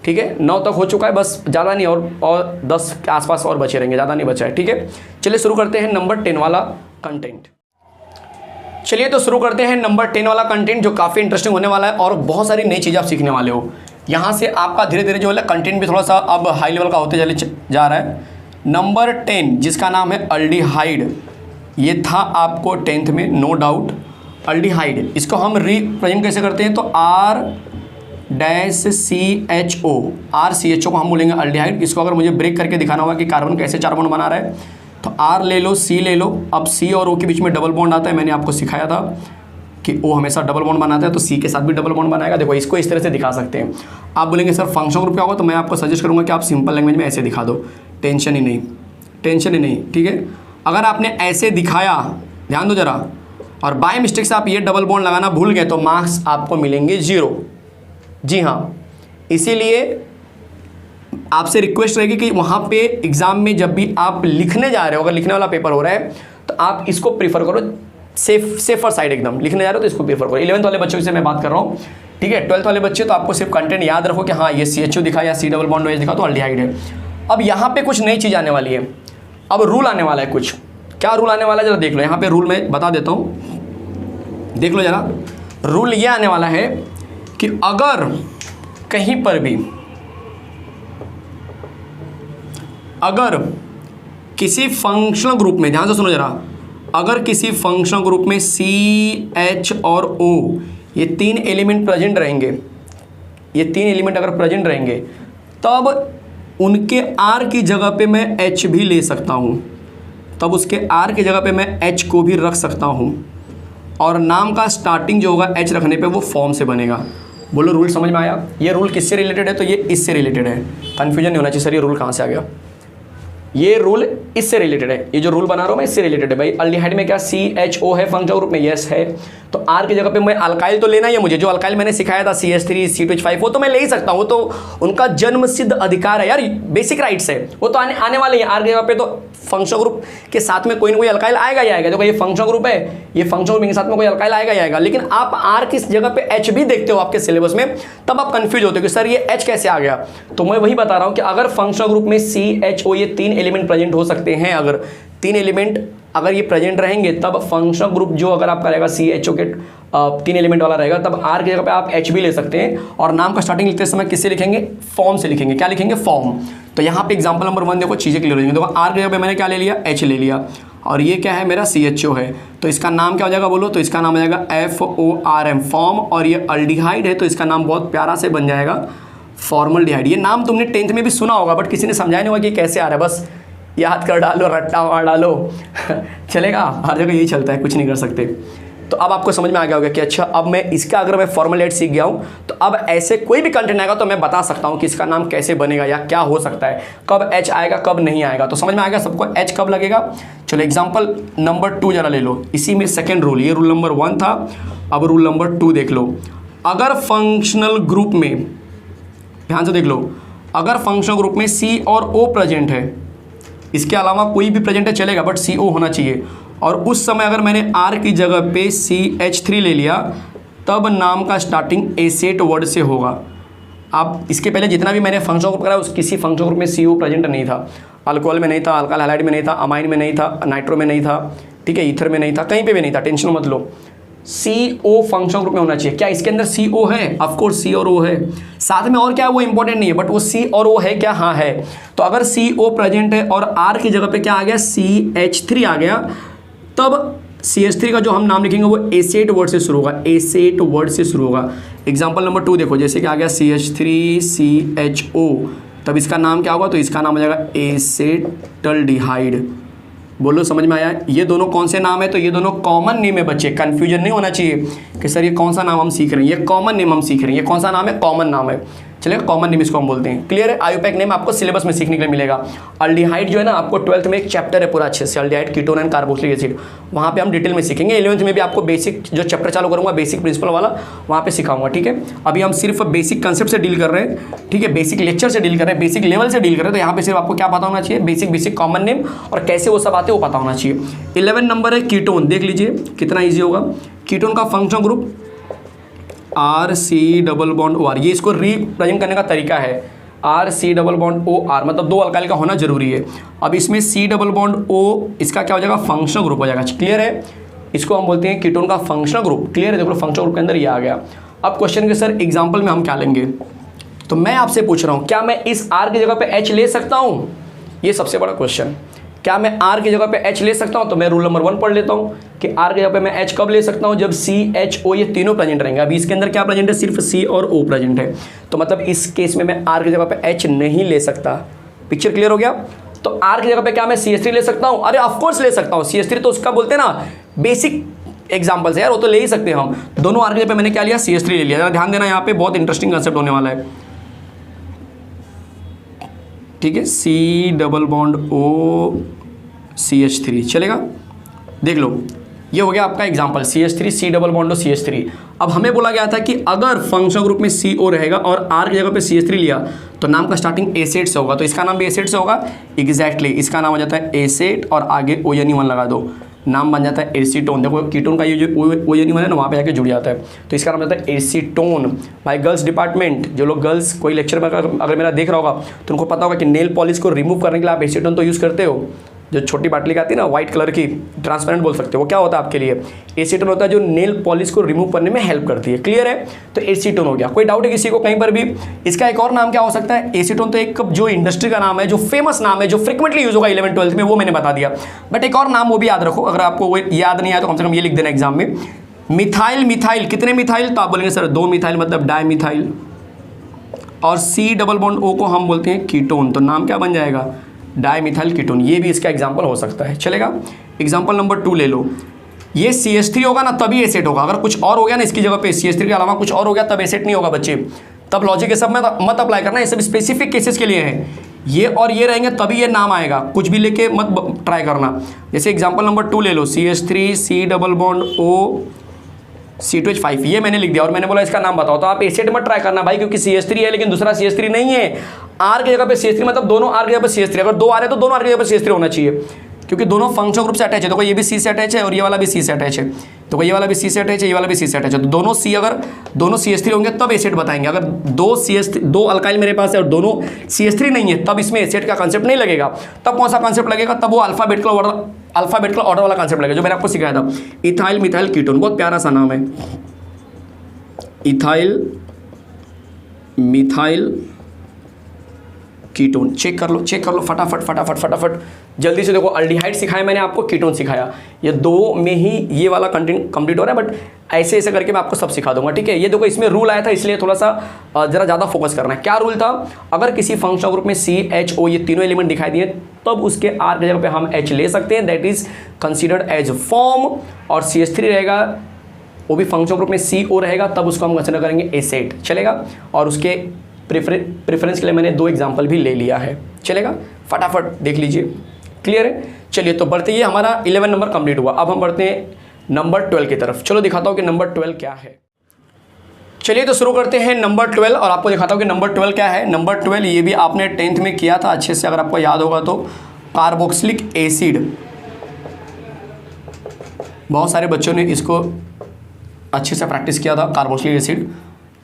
Speaker 1: ठीक है। 9 तक हो चुका है, बस ज़्यादा नहीं, और 10 के आसपास और बचे रहेंगे, ज़्यादा नहीं बचा है, ठीक है। चलिए शुरू करते हैं नंबर 10 वाला कंटेंट। चलिए तो शुरू करते हैं नंबर 10 वाला कंटेंट, जो काफ़ी इंटरेस्टिंग होने वाला है और बहुत सारी नई चीज़ें आप सीखने वाले हो। यहाँ से आपका धीरे धीरे जो है कंटेंट भी थोड़ा सा अब हाई लेवल का होते चले जा रहा है। नंबर 10 जिसका नाम है अल्डिहाइड, ये था आपको 10th में, नो डाउट। अल्डिहाइड, इसको हम रिप्रेजेंट कैसे करते हैं, तो RCHO को हम बोलेंगे अल्डिहाइड। इसको अगर मुझे ब्रेक करके दिखाना होगा कि कार्बन कैसे 4 बॉन्ड बना रहा है, तो R ले लो, C ले लो। अब C और O के बीच में डबल बॉन्ड आता है, मैंने आपको सिखाया था कि O हमेशा डबल बॉन्ड बनाता है, तो C के साथ भी डबल बॉन्ड बनाएगा। देखो इसको इस तरह से दिखा सकते हैं। आप बोलेंगे सर फंक्शनल ग्रुप क्या होगा, तो मैं आपको सजेस्ट करूँगा कि आप सिंपल लैंग्वेज में ऐसे दिखा दो, टेंशन ही नहीं, टेंशन ही नहीं, ठीक है। अगर आपने ऐसे दिखाया, ध्यान दो जरा, और बाय मिस्टेक से आप ये डबल बॉन्ड लगाना भूल गए, तो मार्क्स आपको मिलेंगे 0। जी हाँ, इसीलिए आपसे रिक्वेस्ट रहेगी कि वहाँ पे एग्ज़ाम में जब भी आप लिखने जा रहे हो, अगर लिखने वाला पेपर हो रहा है, तो आप इसको प्रीफर करो, सेफर साइड एकदम। लिखने जा रहे हो तो इसको प्रीफर करो। 11th वाले बच्चों से मैं बात कर रहा हूँ, ठीक है। 12th वाले बच्चे तो आपको सिर्फ कंटेंट याद रखो कि हाँ ये CHO दिखा या C डबल बॉन्ड OH दिखा तो अल्डिहाइड है। अब यहाँ पे कुछ नई चीज़ आने वाली है, अब रूल आने वाला है कुछ। क्या रूल आने वाला है जरा देख लो, यहाँ पे रूल मैं बता देता हूँ, देख लो जरा। रूल ये आने वाला है कि अगर कहीं पर भी, अगर किसी फंक्शनल ग्रुप में, ध्यान से सुनो जरा, अगर किसी फंक्शनल ग्रुप में CH और O ये 3 एलिमेंट प्रेजेंट रहेंगे, ये 3 एलिमेंट अगर प्रेजेंट रहेंगे, तब उनके R की जगह पे मैं H भी ले सकता हूँ, तब उसके R की जगह पे मैं H को भी रख सकता हूँ, और नाम का स्टार्टिंग जो होगा H रखने पे वो फॉर्म से बनेगा। बोलो रूल समझ में आया। ये रूल किससे रिलेटेड है, तो ये इससे रिलेटेड है। कन्फ्यूजन नहीं होना चाहिए सर ये रूल कहाँ से आ गया, ये रूल इससे रिलेटेड है। ये जो रूल बना रहा हूँ मैं इससे रिलेटेड है भाई। अल्डिहाइड में क्या CHO है फंक्शनल ग्रुप में, यस है, तो R की जगह पे मैं अल्काइल तो लेना ही है मुझे। जो अल्काइल मैंने सिखाया था CH3 C2H5 वो तो मैं ले ही सकता हूँ, वो तो उनका जन्म सिद्ध अधिकार है यार, बेसिक राइट्स है, वो तो आने वाले हैं। R की जगह पे तो फंक्शनल ग्रुप के साथ में कोई ना कोई अल्काइल आएगा ही आएगा। देखो ये फंक्शनल ग्रुप है, ये फंक्शनल ग्रुप के साथ में कोई अल्काइल आएगा ही आएगा। लेकिन आप R की जगह पे H भी देखते हो आपके सिलेबस में, तब आप कंफ्यूज होते हो कि सर ये H कैसे आ गया। तो मैं वही बता रहा हूँ कि अगर फंक्शनल ग्रुप में CHO ये 3 एलिमेंट प्रेजेंट हो सकते हैं, अगर 3 एलिमेंट अगर ये प्रेजेंट रहेंगे, तब फंक्शनल ग्रुप जो अगर आपका रहेगा CHO के 3 एलिमेंट वाला रहेगा, तब R की जगह पे आप H भी ले सकते हैं। और नाम का स्टार्टिंग लिखते समय किससे लिखेंगे, फॉर्म से लिखेंगे। क्या लिखेंगे, फॉर्म। तो यहाँ पे एग्जांपल नंबर 1 देखो, चीज़ें क्लियर हो जाएंगी। देखो R की जगह पे मैंने क्या ले लिया, H ले लिया, और ये क्या है मेरा CHO है, तो इसका नाम क्या हो जाएगा बोलो, तो इसका नाम हो जाएगा FORM, फॉर्म। और ये अल्डिहाइड है तो इसका नाम बहुत प्यारा से बन जाएगा फॉर्मल्डिहाइड। ये नाम तुमने 10th में भी सुना होगा, बट किसी ने समझाया नहीं होगा कि कैसे आ रहा है, बस याद कर डालो, रट्टा मार डालो चलेगा, हर जगह यही चलता है, कुछ नहीं कर सकते। तो अब आपको समझ में आ गया होगा कि अच्छा अब मैं इसका अगर मैं फॉर्मूलेट सीख गया हूँ, तो अब ऐसे कोई भी कंटेंट आएगा तो मैं बता सकता हूँ कि इसका नाम कैसे बनेगा या क्या हो सकता है, कब H आएगा कब नहीं आएगा। तो समझ में आएगा सबको H कब लगेगा। चलो एग्जाम्पल नंबर 2 जरा ले लो, इसी में सेकेंड रूल, ये रूल नंबर 1 था, अब रूल नंबर 2 देख लो। अगर फंक्शनल ग्रुप में, ध्यान से देख लो, अगर फंक्शनल ग्रुप में C और O प्रेजेंट है, इसके अलावा कोई भी प्रेजेंट है चलेगा, बट CO होना चाहिए, और उस समय अगर मैंने R की जगह पे CH3 ले लिया, तब नाम का स्टार्टिंग एसेट वर्ड से होगा। आप इसके पहले जितना भी मैंने फंक्शनल ग्रुप कराया उस किसी फंक्शनल ग्रुप में CO प्रेजेंट नहीं था, अल्कोहल में नहीं था, अल्काइल हैलाइड में नहीं था, अमाइन में नहीं था, नाइट्रो में नहीं था, ठीक है, ईथर में नहीं था, कहीं पे भी नहीं था, टेंशन मत लो। CO फंक्शनल ग्रुप में होना चाहिए। क्या इसके अंदर CO है? ऑफ कोर्स C और O है। साथ में और क्या है वो इंपॉर्टेंट नहीं है, बट वो C और O है क्या? हाँ है। तो अगर CO प्रेजेंट है और R की जगह पे क्या आ गया? CH3 आ गया, तब CH3 का जो हम नाम लिखेंगे वो एसेट वर्ड से शुरू होगा, एसेट वर्ड से शुरू होगा। एग्जाम्पल नंबर 2 देखो, जैसे कि आ गया CH3CHO, तब इसका नाम क्या होगा? तो इसका नाम हो जाएगा एसेटल्डिहाइड। बोलो समझ में आया? ये दोनों कौन से नाम है? तो ये दोनों कॉमन नेम है बच्चे, कंफ्यूजन नहीं होना चाहिए कि सर ये कौन सा नाम हम सीख रहे हैं। ये कॉमन नेम हम सीख रहे हैं। ये कौन सा नाम है? कॉमन नाम है। चलिए, कॉमन नेम इसको हम बोलते हैं। क्लियर है? आयुपैक नेम आपको सिलेबस में सीखने के लिए मिलेगा। अल्डिहाइड जो है ना, आपको 12th में एक चैप्टर है पूरा अच्छे से, aldehyde, ketone and carboxylic acid, वहाँ पे हम डिटेल में सीखेंगे। 11th में भी आपको बेसिक जो चैप्टर चालू करूँगा, बेसिक प्रिंसिपल वाला, वहाँ पे सिखाऊंगा। ठीक है, अभी हम सिर्फ बेसिक कंसेप्ट से डील कर रहे हैं, ठीक है, बेसिक लेक्चर से डील कर रहे हैं, बेसिक लेवल से डील कर रहे हैं। तो यहाँ पे सिर्फ आपको क्या पता होना चाहिए? बेसिक कॉमन नेम और कैसे वो सब आते हैं वो पता होना चाहिए। 11 नंबर है कीटोन। देख लीजिए कितना ईजी होगा। कीटोन का फंक्शनल ग्रुप RC⋯OR, ये इसको रिप्रेजेंट करने का तरीका है। RC⋯OR, मतलब 2 अल्काइल का होना जरूरी है। अब इसमें C⋯O, इसका क्या हो जाएगा? फंक्शनल ग्रुप हो जाएगा। क्लियर है? इसको हम बोलते हैं कीटोन का फंक्शनल ग्रुप। क्लियर है? देखो फंक्शनल ग्रुप के अंदर ये आ गया। अब क्वेश्चन के सर एग्जाम्पल में हम क्या लेंगे? तो मैं आपसे पूछ रहा हूँ, क्या मैं इस R की जगह पे H ले सकता हूँ? ये सबसे बड़ा क्वेश्चन। क्या मैं R की जगह पे H ले सकता हूँ? तो मैं रूल नंबर 1 पढ़ लेता हूँ कि R की जगह पे मैं H कब ले सकता हूँ? जब CHO ये तीनों प्रेजेंट रहेंगे। अभी इसके अंदर क्या प्रेजेंट है? सिर्फ C और O प्रेजेंट है। तो मतलब इस केस में मैं R की जगह पे H नहीं ले सकता। पिक्चर क्लियर हो गया? तो R की जगह पे क्या मैं CH3 ले सकता हूँ? अरे ऑफकोर्स ले सकता हूँ। CH3 तो उसका बोलते हैं ना बेसिक एग्जाम्पल्स है यार, वो तो ले ही सकते हैं हम। दोनों R की जगह पे मैंने क्या लिया? CH3 ले लिया। ध्यान देना, यहाँ पे बहुत इंटरेस्टिंग कंसेप्ट होने वाला है। ठीक है, C⋯O CH3 चलेगा। देख लो, ये हो गया आपका एग्जांपल, CH3 C⋯O CH3। अब हमें बोला गया था कि अगर फंक्शनल ग्रुप में CO रहेगा और R की जगह पे CH3 लिया तो नाम का स्टार्टिंग एसेट से होगा, तो इसका नाम भी एसेट से होगा। एग्जैक्टली इसका नाम हो जाता है एसेट और आगे ONE1 लगा दो, नाम बन जाता है एसीटोन। देखो कीटोन का ये जो ONE1 है ना, वहाँ पे जाके जुड़ जाता है, तो इसका नाम जाता है एसीटोन। भाई गर्ल्स डिपार्टमेंट, जो लोग गर्ल्स कोई लेक्चर में अगर मेरा देख रहा होगा तो उनको पता होगा कि नेल पॉलिश को रिमूव करने के लिए आप एसीटोन तो यूज़ करते हो। जो छोटी बाटली का आती है ना व्हाइट कलर की, ट्रांसपेरेंट बोल सकते हो, वो क्या होता है आपके लिए? एसीटोन होता है, जो नेल पॉलिश को रिमूव करने में हेल्प करती है। क्लियर है? तो एसीटोन हो गया। कोई डाउट है किसी को कहीं पर भी? इसका एक और नाम क्या हो सकता है? एसीटोन तो एक जो इंडस्ट्री का नाम है, जो फेमस नाम है, जो फ्रिक्वेंटली यूज होगा 11th-12th में, वो मैंने बता दिया। बट एक और नाम वो भी याद रखो, अगर आपको वो याद नहीं आया तो कम से कम ये लिख देना एग्जाम में। मिथाइल। मिथाइल कितने मिथाइल? तो आप बोलेंगे सर 2 मिथाइल मतलब डायमिथाइल। और C⋯O को हम बोलते हैं कीटोन, तो नाम क्या बन जाएगा? Dimethyl ketone. ये भी इसका एग्जांपल हो सकता है। चलेगा? एग्जांपल नंबर 2 ले लो। ये CH3 होगा ना तभी एसेट होगा। अगर कुछ और हो गया ना इसकी जगह पे, CH3 के अलावा कुछ और हो गया तब एसेट नहीं होगा बच्चे। तब लॉजिक ये सब में मत अप्लाई करना, ये सब स्पेसिफिक केसेस के लिए है। ये और ये रहेंगे तभी ये नाम आएगा, कुछ भी लेके मत ट्राई करना। जैसे एग्जाम्पल नंबर 2 ले लो, CH3 C⋯O C2H5, ये मैंने लिख दिया और मैंने बोला इसका नाम बताओ, तो आप एसेट मत ट्राई करना भाई, क्योंकि CH3 है लेकिन दूसरा CH3 नहीं है। R की जगह पे CH3 मतलब दोनों R की जगह पे CH3, अगर 2 R है तो दोनों R की जगह पे CH3 होना चाहिए, क्योंकि दोनों फंक्शनल ग्रुप से अटैच है। देखो ये भी C से अटैच है और ये वाला भी C से अटैच है, तो ये वाला भी C से अटैच है, ये वाला भी C से अटैच है। तो दोनों C, अगर दोनों CH3 होंगे तब एसेट बताएंगे। अगर दो अल्काइल मेरे पास है और दोनों CH3 नहीं है तब इसमें एसेट का कंसेप्ट नहीं लगेगा। तब कौन सा कंसेप्ट लगेगा? तब वो अल्फाबेटिकल ऑर्डर वाला कंसेप्ट लगेगा जो मैंने आपको सिखाया था। इथाइल मिथाइल कीटोन, बहुत प्यारा सा नाम है, इथाइल मिथाइल कीटोन। चेक कर लो फटाफट जल्दी से। देखो अल्डिहाइड सिखाया मैंने आपको, कीटोन सिखाया, ये 2 में ही ये वाला कंटेंट कंप्लीट हो रहा है, बट ऐसे ऐसे करके मैं आपको सब सिखा दूंगा। ठीक है? ये देखो इसमें रूल आया था, इसलिए थोड़ा सा जरा ज़्यादा फोकस करना है। क्या रूल था? अगर किसी फंक्शनल ग्रुप में CHO ये तीनों एलिमेंट दिखाई दिए तब उसके R की जगह पे हम H ले सकते हैं, that is considered as form. और CH3 रहेगा, वो भी फंक्शनल ग्रुप में CO रहेगा, तब उसको हम कंसिडर करेंगे एसेट। चलेगा? और उसके प्रेफरेंस के लिए मैंने 2 एग्जाम्पल भी ले लिया है। चलेगा? फटाफट देख लीजिए। क्लियर है? चलिए तो बढ़ते, ये हमारा 11 नंबर कंप्लीट हुआ। अब हम बढ़ते हैं नंबर 12 की तरफ। चलो दिखाता हूँ कि नंबर 12 क्या है। चलिए तो शुरू करते हैं नंबर 12 और आपको दिखाता हूँ कि नंबर 12 क्या है। नंबर 12 ये भी आपने 10th में किया था अच्छे से, अगर आपको याद होगा तो। कार्बोक्सिलिक एसिड, बहुत सारे बच्चों ने इसको अच्छे से प्रैक्टिस किया था। कार्बोक्सिलिक एसिड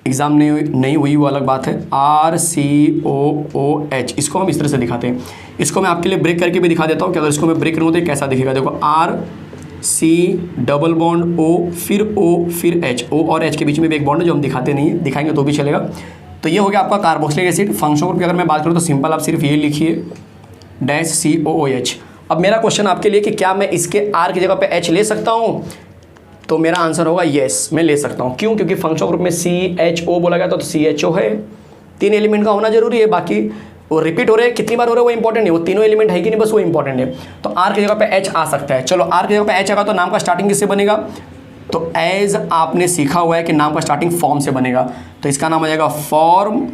Speaker 1: एग्ज़ाम नहीं हुई वो अलग बात है। RCOOH, इसको हम इस तरह से दिखाते हैं। इसको मैं आपके लिए ब्रेक करके भी दिखा देता हूँ कि अगर इसको मैं ब्रेक करूँ तो कैसा दिखेगा। देखो RC डबल बॉन्ड O फिर H, O और H के बीच में भी एक बॉन्ड है जो हम दिखाते नहीं है, दिखाएंगे तो भी चलेगा। तो ये हो गया आपका कार्बोक्सिलिक एसिड। फंक्शनल ग्रुप की अगर मैं बात करूँ तो सिंपल आप सिर्फ ये लिखिए -COOH। अब मेरा क्वेश्चन आपके लिए कि क्या मैं इसके R की जगह पे H ले सकता हूँ, तो मेरा आंसर होगा येस, मैं ले सकता हूँ। क्यों? क्योंकि फंक्शनल ग्रुप में CHO बोला गया था तो CHO है, 3 एलिमेंट का होना जरूरी है। बाकी वो रिपीट हो रहे हैं, कितनी बार हो रहे हैं वो इंपॉर्टेंट है, वो तीनों एलिमेंट है कि नहीं बस वो इंपॉर्टेंट है। तो R की जगह पे H आ सकता है। चलो R की जगह पे H आएगा तो नाम का स्टार्टिंग किससे बनेगा, तो एज आपने सीखा हुआ है कि नाम का स्टार्टिंग फॉर्म से बनेगा, तो इसका नाम हो जाएगा फॉर्म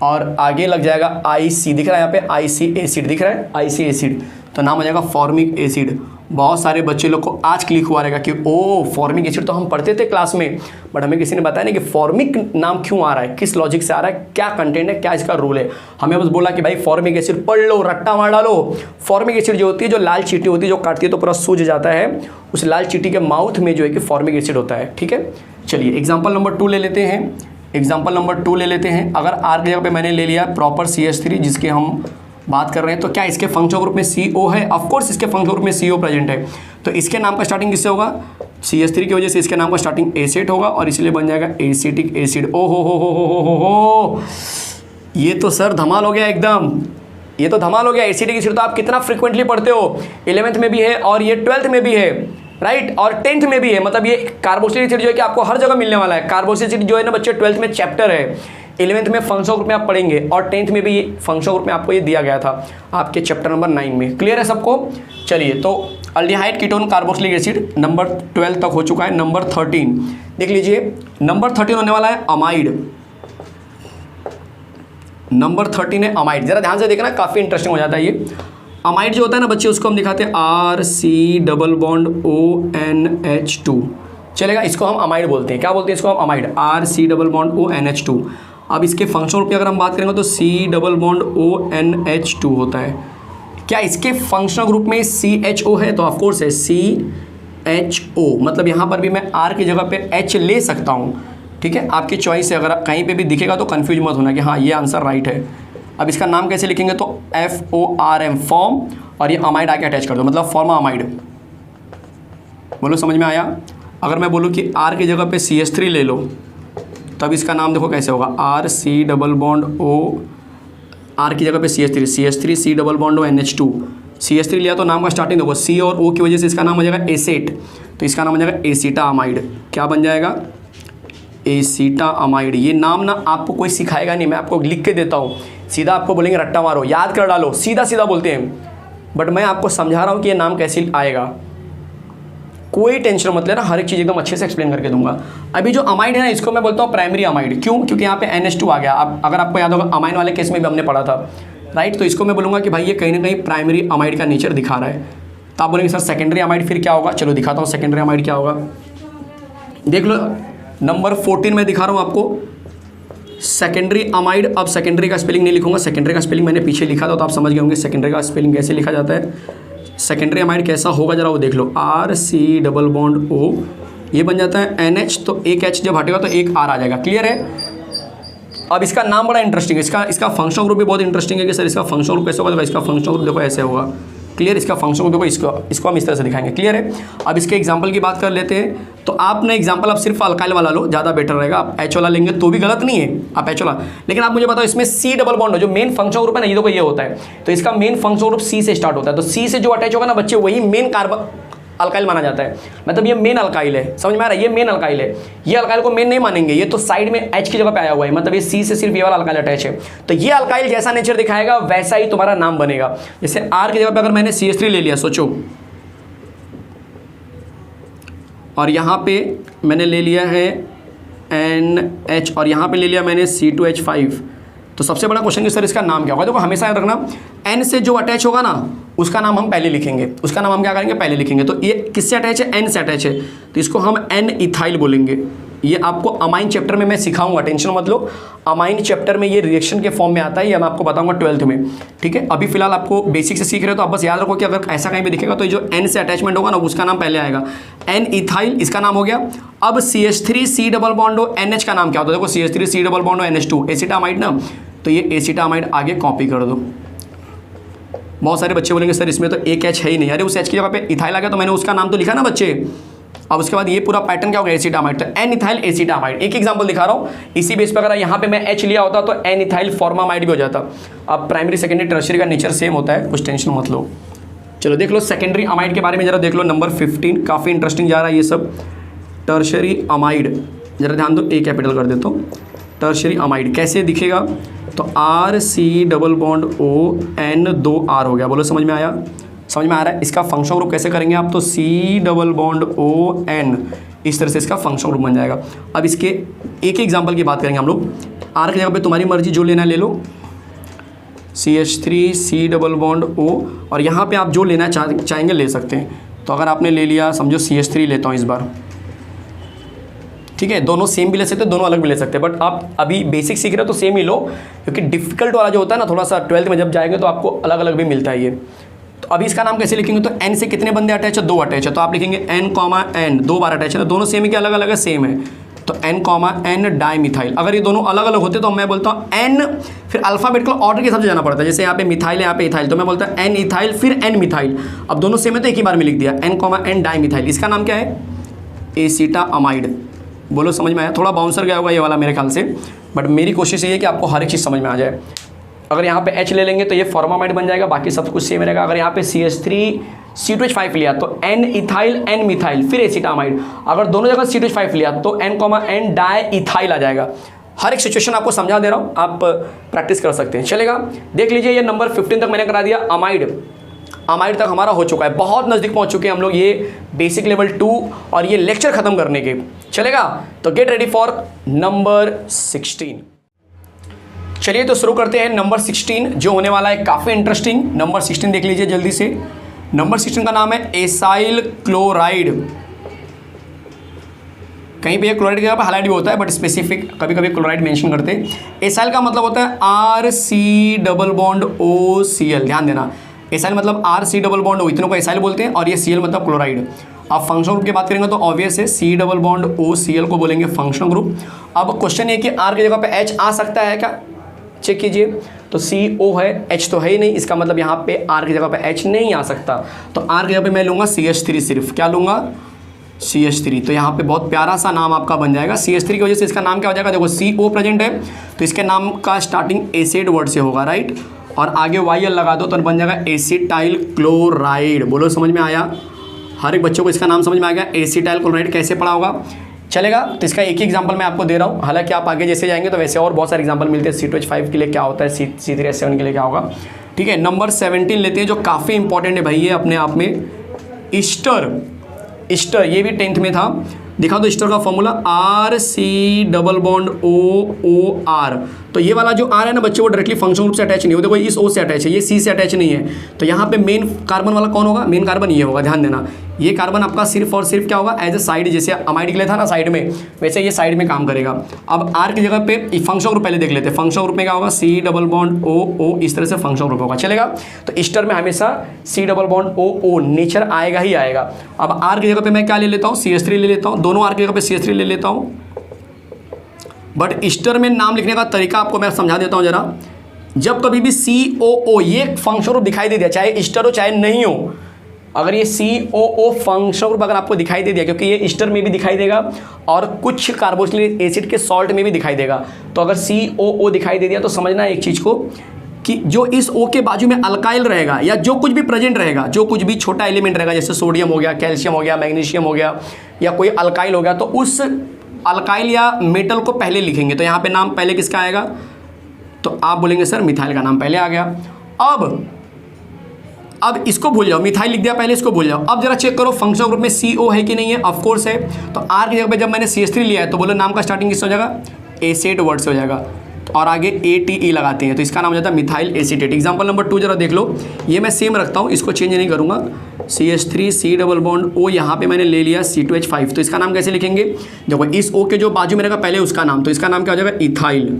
Speaker 1: और आगे लग जाएगा IC, दिख रहा है यहाँ पे IC एसिड दिख रहा है, IC एसिड, तो नाम हो जाएगा फॉर्मिक एसिड। बहुत सारे बच्चे लोग को आज क्लिक हुआ रहेगा कि ओ फॉर्मिक एसिड तो हम पढ़ते थे क्लास में, बट हमें किसी ने बताया नहीं कि फॉर्मिक नाम क्यों आ रहा है, किस लॉजिक से आ रहा है, क्या कंटेंट है, क्या इसका रूल है। हमें बस बोला कि भाई फॉर्मिक एसिड पढ़ लो, रट्टा मार डालो। फॉर्मिक एसिड जो होती है, जो लाल चींटी होती है, जो काटती है तो पूरा सूज जाता है, उस लाल चींटी के माउथ में जो है कि फॉर्मिक एसिड होता है। ठीक है, चलिए एग्जाम्पल नंबर 2 ले लेते हैं। एग्जाम्पल नंबर 2 ले लेते हैं। अगर R की जगह पे मैंने ले लिया प्रॉपर CH3 जिसके हम बात कर रहे हैं, तो क्या इसके फंक्शनल ग्रुप में CO है? ऑफकोर्स इसके फंक्शनल ग्रुप में CO प्रेजेंट है, तो इसके नाम का स्टार्टिंग किससे होगा, CH3 की वजह से इसके नाम का स्टार्टिंग एसिड होगा और इसलिए बन जाएगा एसिटिक एसिड। ओ हो, ये तो सर धमाल हो गया एकदम, ये तो धमाल हो गया। एसिटिक एसिड तो आप कितना फ्रिक्वेंटली पढ़ते हो, 11th में भी है और ये 12th में भी है, राइट, और 10th में भी है। मतलब ये कार्बोक्सिलिक एसिड जो है कि आपको हर जगह मिलने वाला है। कार्बोक्सिलिक एसिड जो है ना बच्चे 12th में चैप्टर है, 11th में फंक्शनल ग्रुप में आप पढ़ेंगे और 10th में भी ये फंक्शनल ग्रुप में आपको ये दिया गया था आपके चैप्टर नंबर 9 में। क्लियर है सबको? चलिए, तो aldehyde ketone carboxylic acid number 12 तक हो चुका है। नंबर 13 देख लीजिए, नंबर 13 होने वाला है अमाइड। नंबर 13 है अमाइड। जरा ध्यान से देखना, काफ़ी इंटरेस्टिंग हो जाता है ये। अमाइड जो होता है ना बच्चे, उसको हम दिखाते हैं RC डबल बॉन्ड ONH2, चलेगा, इसको हम अमाइड बोलते हैं। क्या बोलते हैं इसको हम? Amide, RC double bond ONH2। अब इसके फंक्शनल ग्रुप की अगर हम बात करेंगे तो C डबल बॉन्ड ONH2 होता है। क्या इसके फंक्शनल ग्रुप में CHO है? तो ऑफकोर्स है CHO, मतलब यहाँ पर भी मैं R की जगह पे H ले सकता हूँ। ठीक है, आपकी चॉइस है, अगर कहीं पे भी दिखेगा तो कंफ्यूज मत होना कि हाँ ये आंसर राइट है। अब इसका नाम कैसे लिखेंगे, तो FORM फॉर्म, और ये अमाइड आके अटैच कर दो, मतलब फॉर्मा अमाइड। बोलो समझ में आया? अगर मैं बोलूँ कि R की जगह पे CH3 ले लो, तब इसका नाम देखो कैसे होगा, RC double bond O, R की जगह पे CH3 C double bond ONH2। CH3 लिया तो नाम का स्टार्टिंग देखो C और O की वजह से इसका नाम हो जाएगा एसेट, तो इसका नाम हो जाएगा एसीटा अमाइड। क्या बन जाएगा? एसीटा अमाइड। ये नाम ना आपको कोई सिखाएगा नहीं, मैं आपको लिख के देता हूँ, सीधा आपको बोलेंगे रट्टा मारो, याद कर डालो, सीधा सीधा बोलते हैं, बट मैं आपको समझा रहा हूँ कि ये नाम कैसे आएगा। कोई टेंशन मत लेना, हर एक चीज़ एकदम अच्छे से एक्सप्लेन करके दूंगा। अभी जो अमाइड है ना, इसको मैं बोलता हूँ प्राइमरी अमाइड। क्यों? क्योंकि यहाँ पे NH2 आ गया। अब अगर आपको याद होगा अमाइन वाले केस में भी हमने पढ़ा था, राइट, तो इसको मैं बोलूँगा कि भाई ये कहीं ना कहीं प्राइमरी अमाइड का नेचर दिखा रहा है। तो आप बोलेंगे सर सेकेंडरी अमाइड फिर क्या होगा? चलो दिखाता हूँ सेकेंडरी अमाइड क्या होगा, देख लो। नंबर 14 में दिखा रहा हूँ आपको सेकेंडरी अमाइड। अब सेकेंडरी का स्पेलिंग नहीं लिखूंगा, सेकेंडरी का स्पेलिंग मैंने पीछे लिखा था तो आप समझ गए होंगे सेकेंडरी का स्पेलिंग कैसे लिखा जाता है। सेकेंडरी अमाइड कैसा होगा जरा वो देख लो, RC डबल बॉन्ड O, ये बन जाता है NH, तो एक H जब हटेगा तो एक R आ जाएगा। क्लियर है? अब इसका नाम बड़ा इंटरेस्टिंग है, इसका फंक्शनल ग्रुप भी बहुत इंटरेस्टिंग है कि सर इसका फंक्शनल ग्रुप कैसे होगा, तो इसका फंक्शनल ग्रुप देखो ऐसे होगा। क्लियर? इसका फंक्शन देखो, इसको हम इस तरह से दिखाएंगे। क्लियर है? अब इसके एग्जांपल की बात कर लेते हैं। तो आपने एग्जांपल आप सिर्फ अल्काइल वाला लो, ज़्यादा बेटर रहेगा। आप H वाला लेंगे तो भी गलत नहीं है, आप H वाला, लेकिन आप मुझे बताओ इसमें C डबल बॉन्ड हो, जो मेन फंक्शन ग्रुप है ना, ये देखो ये होता है, तो इसका मेन फंक्शन ग्रुप C से स्टार्ट होता है, तो C से जो अटैच होगा ना बच्चे, वही मेन कार्बन अल्काइल माना जाता है। मतलब ये मेन अल्काइल है, समझ में आ रहा है? ये मेन अल्काइल है, ये अल्काइल को मेन नहीं मानेंगे, ये तो साइड में H की जगह पे आया हुआ है, मतलब ये C से सिर्फ ये वाला अल्काइल अटैच है। तो ये अल्काइल जैसा नेचर दिखाएगा वैसा ही तुम्हारा नाम बनेगा। जैसे R की जगह पे अगर मैंने CH3 ले लिया, सोचो, और यहाँ पे मैंने ले लिया है NH, और यहाँ पे ले लिया मैंने C2H5, तो सबसे बड़ा क्वेश्चन कि सर इसका नाम क्या होगा? देखो हमेशा याद रखना, N से जो अटैच होगा ना उसका नाम हम पहले लिखेंगे, उसका नाम हम क्या करेंगे? पहले लिखेंगे। तो ये किससे अटैच है? N से अटैच है, तो इसको हम N इथाइल बोलेंगे। ये आपको अमाइन चैप्टर में मैं सिखाऊंगा, टेंशन मत लो। अमाइन चैप्टर में ये रिएक्शन के फॉर्म में आता है, ये मैं आपको बताऊंगा 12th में, ठीक है। अभी फिलहाल आपको बेसिक से सीख रहे हो तो आप बस याद रखो कि अगर ऐसा कहीं भी दिखेगा तो जो N से अटैचमेंट होगा ना उसका नाम पहले आएगा। N इथाइल इसका नाम हो गया। अब CH3 C डबल बॉन्ड हो, NH का नाम क्या होता है, देखो CH3 C डबल बॉन्ड हो NH2 एसिटामाइड ना, तो ये एसिटामाइड आगे कॉपी कर दो। बहुत सारे बच्चे बोलेंगे सर इसमें तो एक H है ही नहीं, अरे उस H की जगह पे इथाइल आ गया तो मैंने उसका नाम तो लिखा ना बच्चे। अब उसके बाद ये पूरा पैटर्न क्या होगा, एसिटामाइड, तो एन इथाइल एसिटामाइड। एक एग्जांपल दिखा रहा हूँ, इसी बेस पर अगर यहाँ पे मैं H लिया होता तो एन इथाइल फॉर्मामाइड भी हो जाता। अब प्राइमरी सेकेंडरी टर्शियरी का नेचर सेम होता है, कुछ टेंशन मत लो। चलो देख लो सेकेंडरी अमाइड के बारे में जरा देख लो, नंबर 15 काफ़ी इंटरेस्टिंग जा रहा है ये सब। टर्शियरी अमाइड जरा ध्यान दो, ए कैपिटल कर देता हूँ। टर्शियरी अमाइड कैसे दिखेगा, तो RC double bond ON 2 R हो गया। बोलो समझ में आया, समझ में आ रहा है। इसका फंक्शन ग्रुप कैसे करेंगे आप, तो C डबल बॉन्ड ON, इस तरह से इसका फंक्शन ग्रुप बन जाएगा। अब इसके एक एग्जांपल की बात करेंगे हम लोग। R की जगह पे तुम्हारी मर्जी जो लेना ले लो, CH3 C double bond O, और यहाँ पे आप जो लेना चाहेंगे ले सकते हैं। तो अगर आपने ले लिया, समझो CH3 लेता हूँ इस बार, ठीक है। दोनों सेम भी ले सकते हैं, दोनों अलग भी ले सकते हैं, बट आप अभी बेसिक सीख रहे हो तो सेम ही लो, क्योंकि डिफिकल्ट वाला जो होता है ना थोड़ा सा 12th में जब जाएंगे तो आपको अलग अलग भी मिलता है ये। तो अभी इसका नाम कैसे लिखेंगे, तो N से कितने बंदे अटैच है, 2 अटैच है, तो आप लिखेंगे N, N 2 बार अटैच है, तो दोनों सेम है कि अलग अलग है, सेम है, तो N, N डाइमिथाइल। अगर ये दोनों अलग अलग होते तो मैं बोलता हूँ N, फिर अल्फाबेटिकल ऑर्डर के हिसाब से जाना पड़ता है, जैसे यहाँ पे मिथाइल है, यहाँ पे इथाइल, तो मैं बोलता हूँ N इथाइल फिर N मिथाइल। अब दोनों सेम है तो एक ही बार में लिख दिया N, N डाइमिथाइल। इसका नाम क्या है, एसिटामाइड। बोलो समझ में आया, थोड़ा बाउंसर गया होगा ये वाला मेरे ख्याल से, बट मेरी कोशिश ये है कि आपको हर एक चीज़ समझ में आ जाए। अगर यहाँ पे H ले लेंगे तो ये फॉर्मामाइड बन जाएगा, बाकी सब कुछ सेम रहेगा। अगर यहाँ पे CH3 C2H5 लिया तो N इथाइल N मिथाइल फिर एसिटामाइड। अगर दोनों जगह C2H5 लिया तो N, N डाई इथाइल आ जाएगा। हर एक सिचुएशन आपको समझा दे रहा हूँ, आप प्रैक्टिस कर सकते हैं, चलेगा। देख लीजिए ये नंबर 15 तक मैंने करा दिया। अमाइड तक हमारा हो चुका है, बहुत नज़दीक पहुंच चुके हैं हम लोग ये बेसिक लेवल 2 और ये लेक्चर खत्म करने के, चलेगा। तो गेट रेडी फॉर नंबर 16। चलिए तो शुरू करते हैं नंबर 16, जो होने वाला है काफ़ी इंटरेस्टिंग। नंबर 16 देख लीजिए जल्दी से। नंबर 16 का नाम है एसाइल क्लोराइड। कहीं पे क्लोराइड की जगह पर हाईलाइट भी होता है, बट स्पेसिफिक कभी कभी क्लोराइड मेंशन करते हैं। एसाइल का मतलब होता है RC डबल बॉन्ड OCl, ध्यान देना। एसाइल मतलब RC डबल बॉन्ड O, इतनों को एसाइल बोलते हैं, और ये Cl मतलब क्लोराइड। अब फंक्शन ग्रुप की बात करेंगे तो ऑब्वियस है C डबल बॉन्ड OCl को बोलेंगे फंक्शन ग्रुप। अब क्वेश्चन ये कि R की जगह पे H आ सकता है क्या, चेक कीजिए। तो CO है, H तो है ही नहीं, इसका मतलब यहाँ पे R की जगह पे H नहीं आ सकता। तो R की जगह पे मैं लूँगा CH3, सिर्फ क्या लूँगा, CH3। तो यहाँ पे बहुत प्यारा सा नाम आपका बन जाएगा। CH3 की वजह से इसका नाम क्या हो जाएगा, देखो CO प्रेजेंट है तो इसके नाम का स्टार्टिंग एसिड वर्ड से होगा, राइट, और आगे YL लगा दो तो बन जाएगा एसिटाइल क्लोराइड। बोलो समझ में आया, हर एक बच्चों को इसका नाम समझ में आ गया। एसिटाइल क्लोराइड कैसे पढ़ा होगा, चलेगा। तो इसका एक ही एग्जांपल मैं आपको दे रहा हूँ, हालांकि आप आगे जैसे जाएंगे तो वैसे और बहुत सारे एग्जांपल मिलते हैं। C2H5 के लिए क्या होता है, C3H7 के लिए क्या होगा, ठीक है। नंबर 17 लेते हैं, जो काफ़ी इंपॉर्टेंट है भाई ये अपने आप में। ईस्टर ये भी 10th में था, दिखा दो ईस्टर का formula RC double bond OR। तो ये वाला जो R है ना बच्चे, वो डायरेक्टली फंक्शन ग्रुप से अटैच नहीं हो, देखो इस O से अटैच है, ये C से अटैच नहीं है। तो यहाँ पे मेन कार्बन वाला कौन होगा, मेन कार्बन ये होगा, ध्यान देना। ये कार्बन आपका सिर्फ और सिर्फ क्या होगा, एज ए साइड, जैसे अमाइड के लिए था ना साइड में, वैसे ये साइड में काम करेगा। अब R की जगह पे फंक्शन ग्रुप पहले देख लेते हैं। फंक्शन ग्रुप में क्या होगा, C डबल बॉन्ड O, इस तरह से फंक्शन ग्रुप होगा, चलेगा। तो ईस्टर में हमेशा C double bond O nature आएगा ही आएगा। अब R की जगह पे मैं क्या ले लेता हूँ, CH3 ले लेता हूँ, दोनों R की जगह पे CH3 ले लेता हूँ। बट ईस्टर में नाम लिखने का तरीका आपको मैं समझा देता हूँ जरा। जब कभी भी COO ये फंक्शन ग्रुप दिखाई दे दिया, चाहे ईस्टर हो चाहे नहीं हो, अगर ये COO फंक्शन ग्रुप अगर आपको दिखाई दे दिया, क्योंकि ये ईस्टर में भी दिखाई देगा और कुछ कार्बोक्सिलिक एसिड के सॉल्ट में भी दिखाई देगा, तो अगर COO दिखाई दे दिया तो समझना एक चीज़ को कि जो इस O के बाजू में अल्काइल रहेगा या जो कुछ भी प्रेजेंट रहेगा, जो कुछ भी छोटा एलिमेंट रहेगा, जैसे सोडियम हो गया, कैल्शियम हो गया, मैग्नीशियम हो गया, या कोई अल्काइल हो गया, तो उस अल्काइल या मेटल को पहले लिखेंगे। तो यहाँ पे नाम पहले किसका आएगा, तो आप बोलेंगे सर मिथाइल का नाम पहले आ गया। अब इसको भूल जाओ, मिथाइल लिख दिया पहले, इसको भूल जाओ। अब जरा चेक करो फंक्शन ग्रुप में CO है कि नहीं है, ऑफ कोर्स है। तो R की जगह पे जब मैंने CH3 लिया है तो बोलो नाम का स्टार्टिंग किससे हो जाएगा, एसिड वर्ड से हो जाएगा, और आगे ATE लगाते हैं तो इसका नाम हो जाता है मिथाइल एसीटेट। एग्जांपल नंबर 2 जरा देख लो, ये मैं सेम रखता हूँ, इसको चेंज नहीं करूँगा। CH3 C double bond O, यहाँ पे मैंने ले लिया C2H5, तो इसका नाम कैसे लिखेंगे? देखो इस O के जो बाजू में रहेगा पहले उसका नाम, तो इसका नाम क्या हो जाएगा? इथाइल।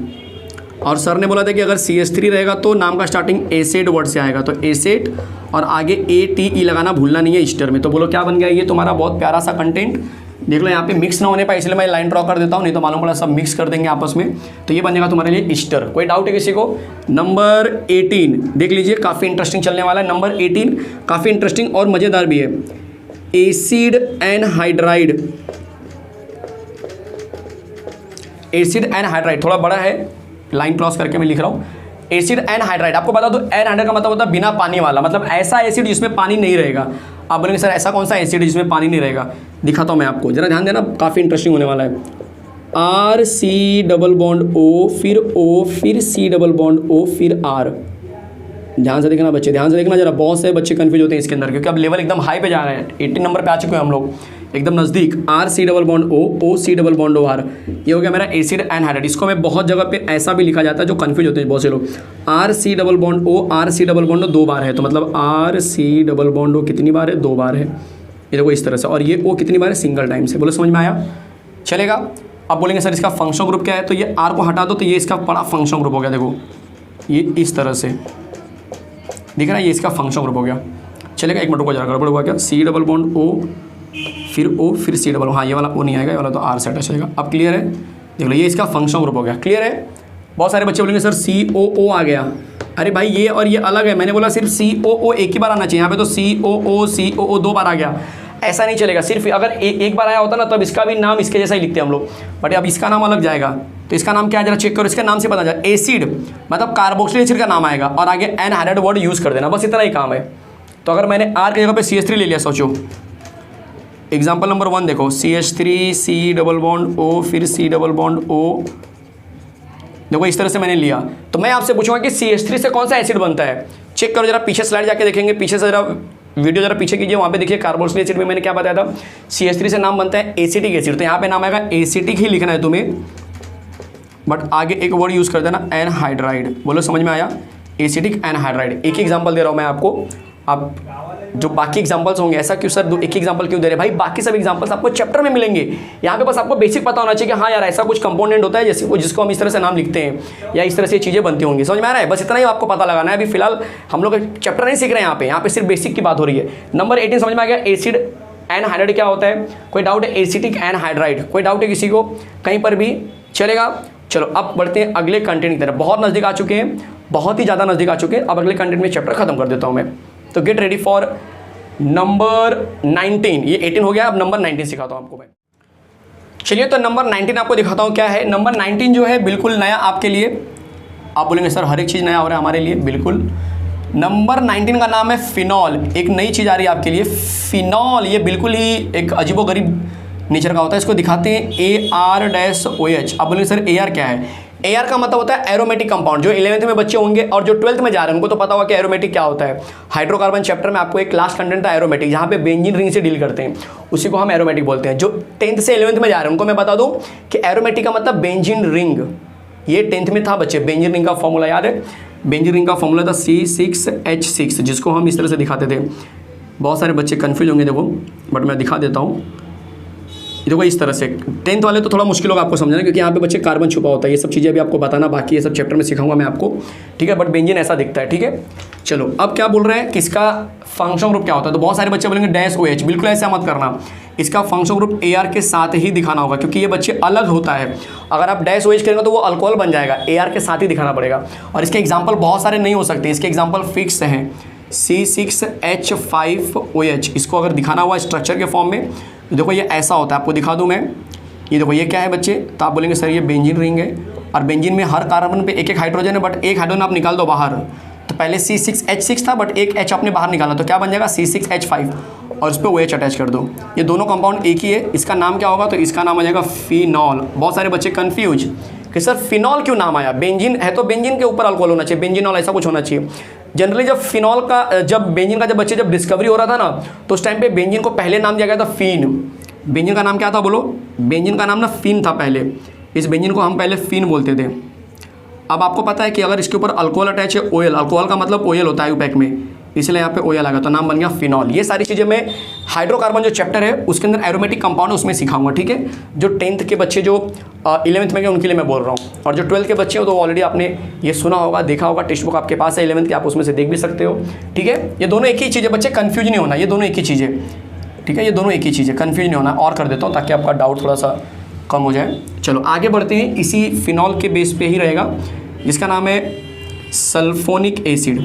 Speaker 1: और सर ने बोला था कि अगर CH3 रहेगा तो नाम का स्टार्टिंग एसिड वर्ड से आएगा, तो एसिड और आगे ATE लगाना भूलना नहीं है ईस्टर में। तो बोलो क्या बन गया ये तुम्हारा बहुत प्यारा सा कंटेंट। देख लो यहाँ पे मिक्स ना होने पाए इसलिए मैं लाइन ड्रॉ कर देता हूँ, नहीं तो मालूम पड़ा सब मिक्स कर देंगे आपस में। तो ये बन जाएगा तुम्हारे लिए ईस्टर। कोई डाउट है किसी को? नंबर 18 देख लीजिए, काफ़ी इंटरेस्टिंग चलने वाला है। नंबर 18 काफ़ी इंटरेस्टिंग और मज़ेदार भी है। एसिड एनहाइड्राइड, एसिड एनहाइड्राइड थोड़ा बड़ा है, लाइन क्रॉस करके मैं लिख रहा हूँ। एसिड एनहाइड्राइड, आपको बता दो एनहाइड्राइड का मतलब होता है बिना पानी वाला, मतलब ऐसा एसिड जिसमें पानी नहीं रहेगा। आप बोलेंगे सर ऐसा कौन सा एसिड है जिसमें पानी नहीं रहेगा? दिखाता हूँ मैं आपको, जरा ध्यान देना, काफ़ी इंटरेस्टिंग होने वाला है। RC डबल बॉन्ड O, फिर O, फिर C डबल बॉन्ड O, फिर R। ध्यान से देखना बच्चे, ध्यान से देखना जरा, बहुत से बच्चे कंफ्यूज होते हैं इसके अंदर, क्योंकि अब लेवल एकदम हाई पे जा रहे हैं। 18 नंबर पे आ चुके हैं हम लोग, एकदम नज़दीक। RC double bond O, OC double bond O, R। ये हो गया मेरा एसिड एनहाइड्राइड। इसको मैं बहुत जगह पे ऐसा भी लिखा जाता है जो कंफ्यूज होते हैं बहुत से लोग। RC double bond O, RC double bond O 2 बार है, तो मतलब RC डबल बॉन्ड O कितनी बार है? 2 बार है। ये देखो इस तरह से, और ये O कितनी बार है? सिंगल टाइम से। बोलो समझ में आया? चलेगा। अब बोलेंगे सर इसका फंक्शन ग्रुप क्या है? तो ये R को हटा दो तो ये इसका बड़ा फंक्शन ग्रुप हो गया। देखो ये इस तरह से दिख रहा है, ये इसका फंक्शन ग्रुप हो गया। चलेगा, एक मिनट को जरा, गड़बड़ हुआ क्या? C डबल बॉन्ड O, फिर O, फिर C डबल, हाँ ये वाला O नहीं आएगा, ये वाला तो R से अटैच आएगा। अब क्लियर है? देख लो ये इसका फंक्शन ग्रुप हो गया। क्लियर है? बहुत सारे बच्चे बोलेंगे सर COO आ गया। अरे भाई ये और ये अलग है, मैंने बोला सिर्फ COO एक ही बार आना चाहिए, यहाँ पे तो COO 2 बार आ गया। ऐसा नहीं चलेगा, सिर्फ अगर एक बार आया होता ना तब इसका भी नाम इसके जैसा ही लिखते हैं हम लोग, बट अब इसका नाम अलग जाएगा। तो इसका नाम क्या है जरा चेक करो, इसके नाम से पता जाए। एसिड मतलब कार्बोक्सिलिक एसिड का नाम आएगा और आगे एनहाइड्राइड वर्ड यूज़ कर देना, बस इतना ही काम है। तो अगर मैंने R की जगह पे CH3 ले लिया, सोचो एग्जाम्पल नंबर 1 देखो, CH3 C double bond O, फिर C डबल बॉन्ड O। देखो इस तरह से मैंने लिया, तो मैं आपसे पूछूंगा कि CH3 से कौन सा एसिड बनता है? चेक करो जरा, पीछे स्लाइड जाके देखेंगे, पीछे से जरा वीडियो जरा पीछे कीजिए, वहाँ पे देखिए कार्बोक्सिलिक एसिड में मैंने क्या बताया था, CH3 से नाम बनता है एसिटिक एसिड। तो यहाँ पे नाम आएगा एसिटिक ही लिखना है तुम्हें, बट आगे एक वर्ड यूज़ कर देना एनहाइड्राइड। बोलो समझ में आया? Acetic anhydride. एक ही एग्जाम्पल दे रहा हूँ मैं आपको, आप जो बाकी एग्जांपल्स होंगे, ऐसा क्यों सर एक ही एग्जांपल क्यों दे रहे हैं भाई? बाकी सब एग्जांपल्स आपको चैप्टर में मिलेंगे, यहाँ पे बस आपको बेसिक पता होना चाहिए कि हाँ यार ऐसा कुछ कंपोनेंट होता है जैसे जिसको हम इस तरह से नाम लिखते हैं या इस तरह से चीज़ें बनती होंगी। समझ में आ रहा है? बस इतना ही आपको पता लगाना है। अभी फिलहाल हम लोग चैप्टर नहीं सीख रहे हैं यहाँ पे सिर्फ बेसिक की बात हो रही है। नंबर 18 समझ में आ गया? एसिड एनहाइड्राइड क्या होता है? कोई डाउट है? एसिटिक एनहाइड्राइड, कोई डाउट है किसी को कहीं पर भी? चलेगा। चलो अब बढ़ते हैं अगले कंटेंट की तरफ। बहुत नज़दीक आ चुके हैं, बहुत ही ज़्यादा नज़दीक आ चुके हैं। अब अगले कंटेंट में चैप्टर खत्म कर देता हूँ मैं, तो गेट रेडी फॉर नंबर 19। ये 18 हो गया, अब नंबर 19 सिखाता हूँ आपको मैं। चलिए तो नंबर 19 आपको दिखाता हूँ क्या है। नंबर 19 जो है बिल्कुल नया आपके लिए। आप बोलेंगे सर हर एक चीज़ नया हो रहा है हमारे लिए, बिल्कुल। नंबर 19 का नाम है फिनॉल। एक नई चीज़ आ रही है आपके लिए, फिनॉल। ये बिल्कुल ही एक अजीबोगरीब नेचर का होता है। इसको दिखाते हैं AR-OH। आप बोलेंगे सर AR क्या है? AR का मतलब होता है एरोमेटिक कंपाउंड। जो 11th में बच्चे होंगे और जो 12th में जा रहे हैं उनको तो पता होगा कि एरोमेटिक क्या होता है। हाइड्रोकार्बन चैप्टर में आपको एक क्लास कंटेंट था एरोमेटिक, जहाँ पे बेंजीन रिंग से डील करते हैं, उसी को हम एरोमेटिक बोलते हैं। जो 10th से 11th में जा रहे हैं उनको मैं बता दूं कि एरोमेटिक का मतलब बेंजीन रिंग। ये 10th में था बच्चे, बेंजीन रिंग का फॉर्मूला याद है? बेंजीन रिंग का फॉर्मूला था C6H6, जिसको हम इस तरह से दिखाते थे। बहुत सारे बच्चे कन्फ्यूज होंगे देखो, बट मैं दिखा देता हूँ। देखो इस तरह से 10th वाले तो थोड़ा मुश्किल होगा आपको समझना, क्योंकि यहाँ पे बच्चे कार्बन छुपा होता है। ये सब चीज़ें अभी आपको बताना बाकी, ये सब चैप्टर में सिखाऊंगा मैं आपको, ठीक है? बट बेंजीन ऐसा दिखता है, ठीक है? चलो अब क्या बोल रहे हैं कि इसका फंक्शन ग्रुप क्या होता है। तो बहुत सारे बच्चे बोलेंगे -OH। बिल्कुल ऐसा मत करना, इसका फंक्शन ग्रुप AR के साथ ही दिखाना होगा, क्योंकि ये बच्चे अलग होता है। अगर आप -OH करेंगे तो वो अल्कोहल बन जाएगा, AR के साथ ही दिखाना पड़ेगा। और इसके एग्जाम्पल बहुत सारे नहीं हो सकते, इसके एग्जाम्पल फिक्स हैं। C6H5OH, इसको अगर दिखाना हुआ स्ट्रक्चर के फॉर्म में, देखो ये ऐसा होता है। आपको दिखा दूं मैं, ये देखो ये क्या है बच्चे? तो आप बोलेंगे सर ये बेंजीन रिंग है, और बेंजीन में हर कार्बन पे एक एक हाइड्रोजन है, बट एक हाइड्रोजन आप निकाल दो बाहर। तो पहले C6H6 था, बट एक H आपने बाहर निकाला, तो क्या बन जाएगा? C6H5, और उस पर OH अटैच कर दो। ये दोनों कंपाउंड एक ही है। इसका नाम क्या होगा? तो इसका नाम हो जाएगा फिनॉल। बहुत सारे बच्चे कन्फ्यूज कि सर फिनॉल क्यों नाम आया? बेंजीन है तो बेंजीन के ऊपर अल्कोहल होना चाहिए, बेंजीनॉल ऐसा कुछ होना चाहिए। जनरली जब फिनॉल का, जब बेंजीन का जब डिस्कवरी हो रहा था ना, तो उस टाइम पे बेंजीन को पहले नाम दिया गया था फिन। बेंजीन का नाम क्या था बोलो? बेंजीन का नाम ना फिन था पहले। इस बेंजीन को हम पहले फिन बोलते थे। अब आपको पता है कि अगर इसके ऊपर अल्कोहल अटैच है, ऑयल, अल्कोहल का मतलब ऑयल होता है यूपैक में, इसलिए यहाँ पे OL आ गया, तो नाम बन गया फिनॉल। ये सारी चीज़ें मैं हाइड्रोकार्बन जो चैप्टर है उसके अंदर एरोमेटिक कंपाउंड उसमें सिखाऊंगा, ठीक है। जो 10th के बच्चे जो 11th में गए उनके लिए मैं बोल रहा हूँ, और जो 12th के बच्चे हो तो ऑलरेडी आपने ये सुना होगा, देखा होगा, टेक्स्ट बुक आपके पास है 11th की, आप उसमें से देख भी सकते हो, ठीक है। ये दोनों एक ही चीज़ है बच्चे, कन्फ्यूज नहीं होना, ये दोनों एक ही चीज़ है, ठीक है। ये दोनों एक ही चीज़ है, कन्फ्यूज नहीं होना। और कर देता हूँ ताकि आपका डाउट थोड़ा सा कम हो जाए। चलो आगे बढ़ते हैं, इसी फिनॉल के बेस पे ही रहेगा, जिसका नाम है सल्फोनिक एसिड।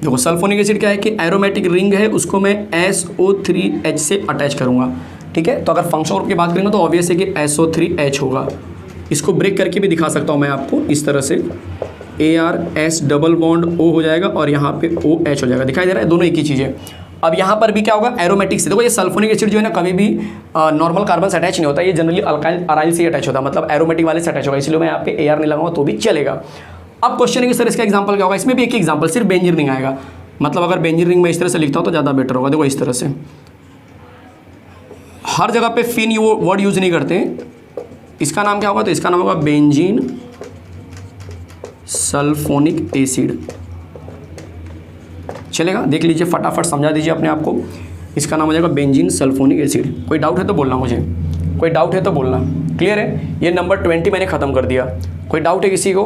Speaker 1: देखो सल्फोनिक एसिड क्या है कि एरोमेटिक रिंग है, उसको मैं SO3H से अटैच करूँगा, ठीक है। तो अगर फंक्शन ग्रुप की बात करेंगे तो ऑब्वियस है कि SO3H होगा। इसको ब्रेक करके भी दिखा सकता हूँ मैं आपको इस तरह से, AR-S डबल बॉन्ड O हो जाएगा और यहाँ पे OH हो जाएगा, दिखाई दे रहा है, दोनों एक ही चीज़ है। अब यहाँ पर भी क्या होगा, एरोमेटिक से, देखो ये सल्फोनिक एसिड जो है ना कभी भी नॉर्मल कार्बन से अटैच नहीं होता, ये जनरली अल्काइल अराइल से अटैच होता है, मतलब एरोमेटिक वाले से अटैच होगा, इसलिए मैं यहाँ पे AR नहीं लगाऊंगा तो भी चलेगा। अब क्वेश्चन है कि सर इसका एग्जांपल क्या होगा, इसमें भी एक एग्जांपल, सिर्फ बेंजीन रिंग आएगा। मतलब अगर बेंजीन रिंग में इस तरह से लिखता हूँ तो ज़्यादा बेटर होगा। देखो इस तरह से, हर जगह पे फिन ये वर्ड यूज़ नहीं करते। इसका नाम क्या होगा, तो इसका नाम होगा बेंजीन सल्फोनिक एसिड, चलेगा। देख लीजिए, फटाफट समझा दीजिए अपने आप को, इसका नाम हो जाएगा बेंजीन सल्फोनिक एसिड। कोई डाउट है तो बोलना, मुझे कोई डाउट है तो बोलना। क्लियर है, ये नंबर 20 मैंने ख़त्म कर दिया। कोई डाउट है किसी को?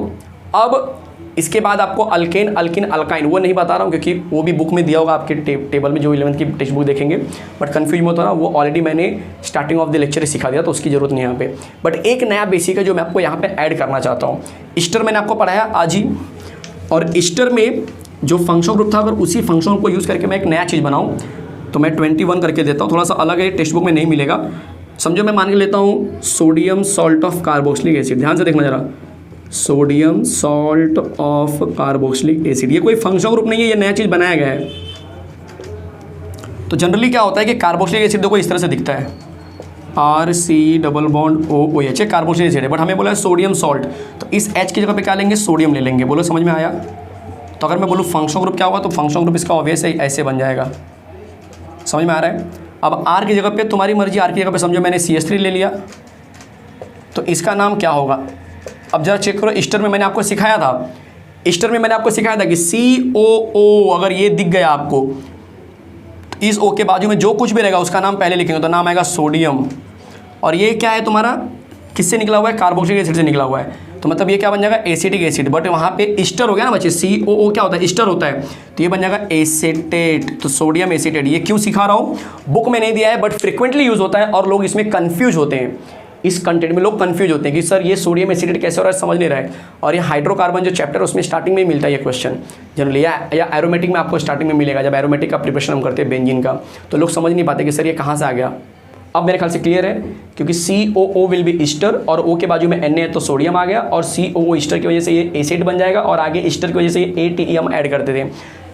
Speaker 1: अब इसके बाद आपको अल्केन, अल्किन, अल्काइन वो नहीं बता रहा हूँ क्योंकि वो भी बुक में दिया होगा आपके टेबल में, जो 11th की टेक्स्ट बुक देखेंगे। बट कन्फ्यूज मत होना, वो ऑलरेडी मैंने स्टार्टिंग ऑफ द लेक्चर सिखा दिया, तो उसकी जरूरत नहीं है यहाँ पे। बट एक नया बेसिक है जो मैं आपको यहाँ पे ऐड करना चाहता हूँ। ईस्टर मैंने आपको पढ़ाया आज ही, और ईस्टर में जो फंक्शन ग्रुप था, अगर उसी फंक्शन को यूज़ करके मैं एक नया चीज़ बनाऊँ तो मैं 21 करके देता हूँ, थोड़ा सा अलग है, टेक्स्ट बुक में नहीं मिलेगा। समझो मैं मान के लेता हूँ sodium salt of carboxylic acid, ध्यान से देखना जरा, sodium salt of carboxylic acid. ये कोई फंक्शन ग्रुप नहीं है, ये नया चीज़ बनाया गया है। तो जनरली क्या होता है कि कार्बोक्सिलिक एसिड देखो इस तरह से दिखता है, RC double bond OH, carboxylic acid है, बट हमें बोला है सोडियम सॉल्ट, तो इस H की जगह पे क्या लेंगे, सोडियम ले लेंगे। बोलो समझ में आया? तो अगर मैं बोलूँ फंक्शन ग्रुप क्या होगा, तो फंक्शन ग्रुप इसका ऑब्वियस है ऐसे बन जाएगा। समझ में आ रहा है? अब R की जगह पे तुम्हारी मर्जी, R की जगह पे समझो मैंने CH3 ले लिया, तो इसका नाम क्या होगा? अब जरा चेक करो, ईस्टर में मैंने आपको सिखाया था, ईस्टर में मैंने आपको सिखाया था कि COO अगर ये दिख गया आपको, तो इस O के बाजू में जो कुछ भी रहेगा उसका नाम पहले लिखेंगे, तो नाम आएगा सोडियम। और ये क्या है तुम्हारा, किससे निकला हुआ है, कार्बोक्सिलिक एसिड से निकला हुआ है, तो मतलब ये क्या बन जाएगा, एसिटिक एसिड। बट वहाँ पे ईस्टर हो गया ना बच्चे, COO क्या होता है, ईस्टर होता है, तो ये बन जाएगा एसेटेट, तो सोडियम एसिटेट। ये क्यों सिखा रहा हूँ, बुक में नहीं दिया है बट फ्रिक्वेंटली यूज होता है, और लोग इसमें कन्फ्यूज होते हैं, इस कंटेंट में लोग कंफ्यूज होते हैं कि सर ये सोडियम एसिडेट कैसे हो रहा है, समझ नहीं रहा है। और ये हाइड्रोकार्बन जो चैप्टर है उसमें स्टार्टिंग में ही मिलता है ये क्वेश्चन जनरली, या एरोमेटिक में आपको स्टार्टिंग में मिलेगा, जब एरोमेटिक का प्रिपरेशन हम करते हैं बेंजीन का, तो लोग समझ नहीं पाते कि सर ये कहाँ से आ गया। अब मेरे ख्याल से क्लियर है, क्योंकि COO विल बी ईस्टर, और O के बाजू में Na है तो सोडियम आ गया, और COO ईस्टर की वजह से ये एसिड बन जाएगा, और आगे ईस्टर की वजह से ये ATE हम ऐड करते थे,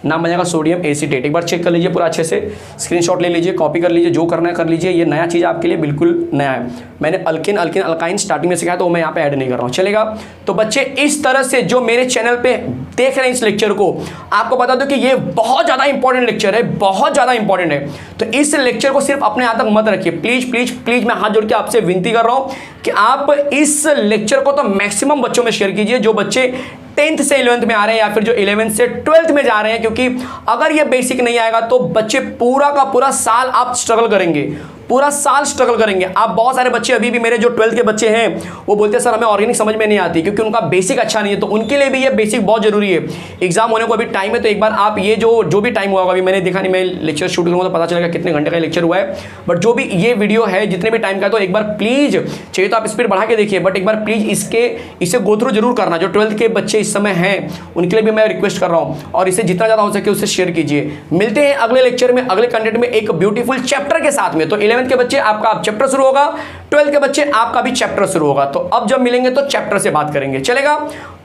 Speaker 1: नाम बन जाएगा सोडियम एसिटेट। एक बार चेक कर लीजिए पूरा अच्छे से, स्क्रीनशॉट ले लीजिए, कॉपी कर लीजिए, जो करना है कर लीजिए। ये नया चीज़ आपके लिए बिल्कुल नया है, मैंने अल्किन, अल्किन, अल्काइन स्टार्टिंग में सिखाया, तो मैं यहाँ पे ऐड नहीं कर रहा हूँ, चलेगा। तो बच्चे इस तरह से जो मेरे चैनल पे देख रहे हैं इस लेक्चर को, आपको बता दो कि ये बहुत ज़्यादा इंपॉर्टेंट लेक्चर है, बहुत ज़्यादा इंपॉर्टेंट है। तो इस लेक्चर को सिर्फ अपने यहाँ तक मत रखिए, प्लीज़ प्लीज़ प्लीज़, मैं हाथ जोड़ के आपसे विनती कर रहा हूँ कि आप इस लेक्चर को तो मैक्सिमम बच्चों में शेयर कीजिए, जो बच्चे 10th से 11th में आ रहे हैं, या फिर जो 11th से 12th में जा रहे हैं, क्योंकि अगर ये बेसिक नहीं आएगा तो बच्चे पूरा का पूरा साल आप स्ट्रगल करेंगे, पूरा साल स्ट्रगल करेंगे आप। बहुत सारे बच्चे अभी भी, मेरे जो 12th के बच्चे हैं, वो बोलते हैं सर हमें ऑर्गेनिक समझ में नहीं आती, क्योंकि उनका बेसिक अच्छा नहीं है। तो उनके लिए भी ये बेसिक बहुत जरूरी है। एग्जाम होने को अभी टाइम है, तो एक बार आप ये जो भी टाइम हुआ होगा, अभी मैंने देखा नहीं, मैं लेक्चर शूट करूँगा तो पता चलेगा कितने घंटे का लेक्चर हुआ है, बट जो भी ये वीडियो है जितने भी टाइम का है, तो एक बार प्लीज़, चाहिए तो आप स्पीड बढ़ा के देखिए, बट एक बार प्लीज़ इसे गो थ्रू जरूर करना। जो 12th के बच्चे इस समय हैं उनके लिए भी मैं रिक्वेस्ट कर रहा हूँ, और इसे जितना ज़्यादा हो सके उससे शेयर कीजिए। मिलते हैं अगले लेक्चर में, अगले कंटेंट में, एक ब्यूटीफुल चैप्टर के साथ में। तो 11th के बच्चे आपका चैप्टर शुरू होगा, 12th के बच्चे आपका भी चैप्टर शुरू होगा, तो अब जब मिलेंगे तो चैप्टर से बात करेंगे, चलेगा।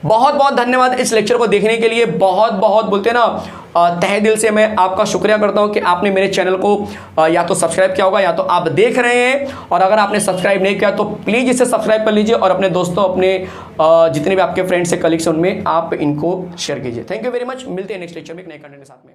Speaker 1: बहुत बहुत धन्यवाद इस लेक्चर को देखने के लिए, बहुत बहुत बोलते हैं ना तहे दिल से मैं आपका शुक्रिया करता हूं कि आपने मेरे चैनल को या तो सब्सक्राइब किया होगा, या तो आप देख रहे हैं, और अगर आपने सब्सक्राइब नहीं किया तो प्लीज़ इसे सब्सक्राइब कर लीजिए, और अपने दोस्तों, अपने जितने भी आपके फ्रेंड्स से कलीग्स उनमें आप इनको शेयर कीजिए। थैंक यू वेरी मच, मिलते हैं नेक्स्ट लेक्चर में एक नए कंटेंट के साथ में।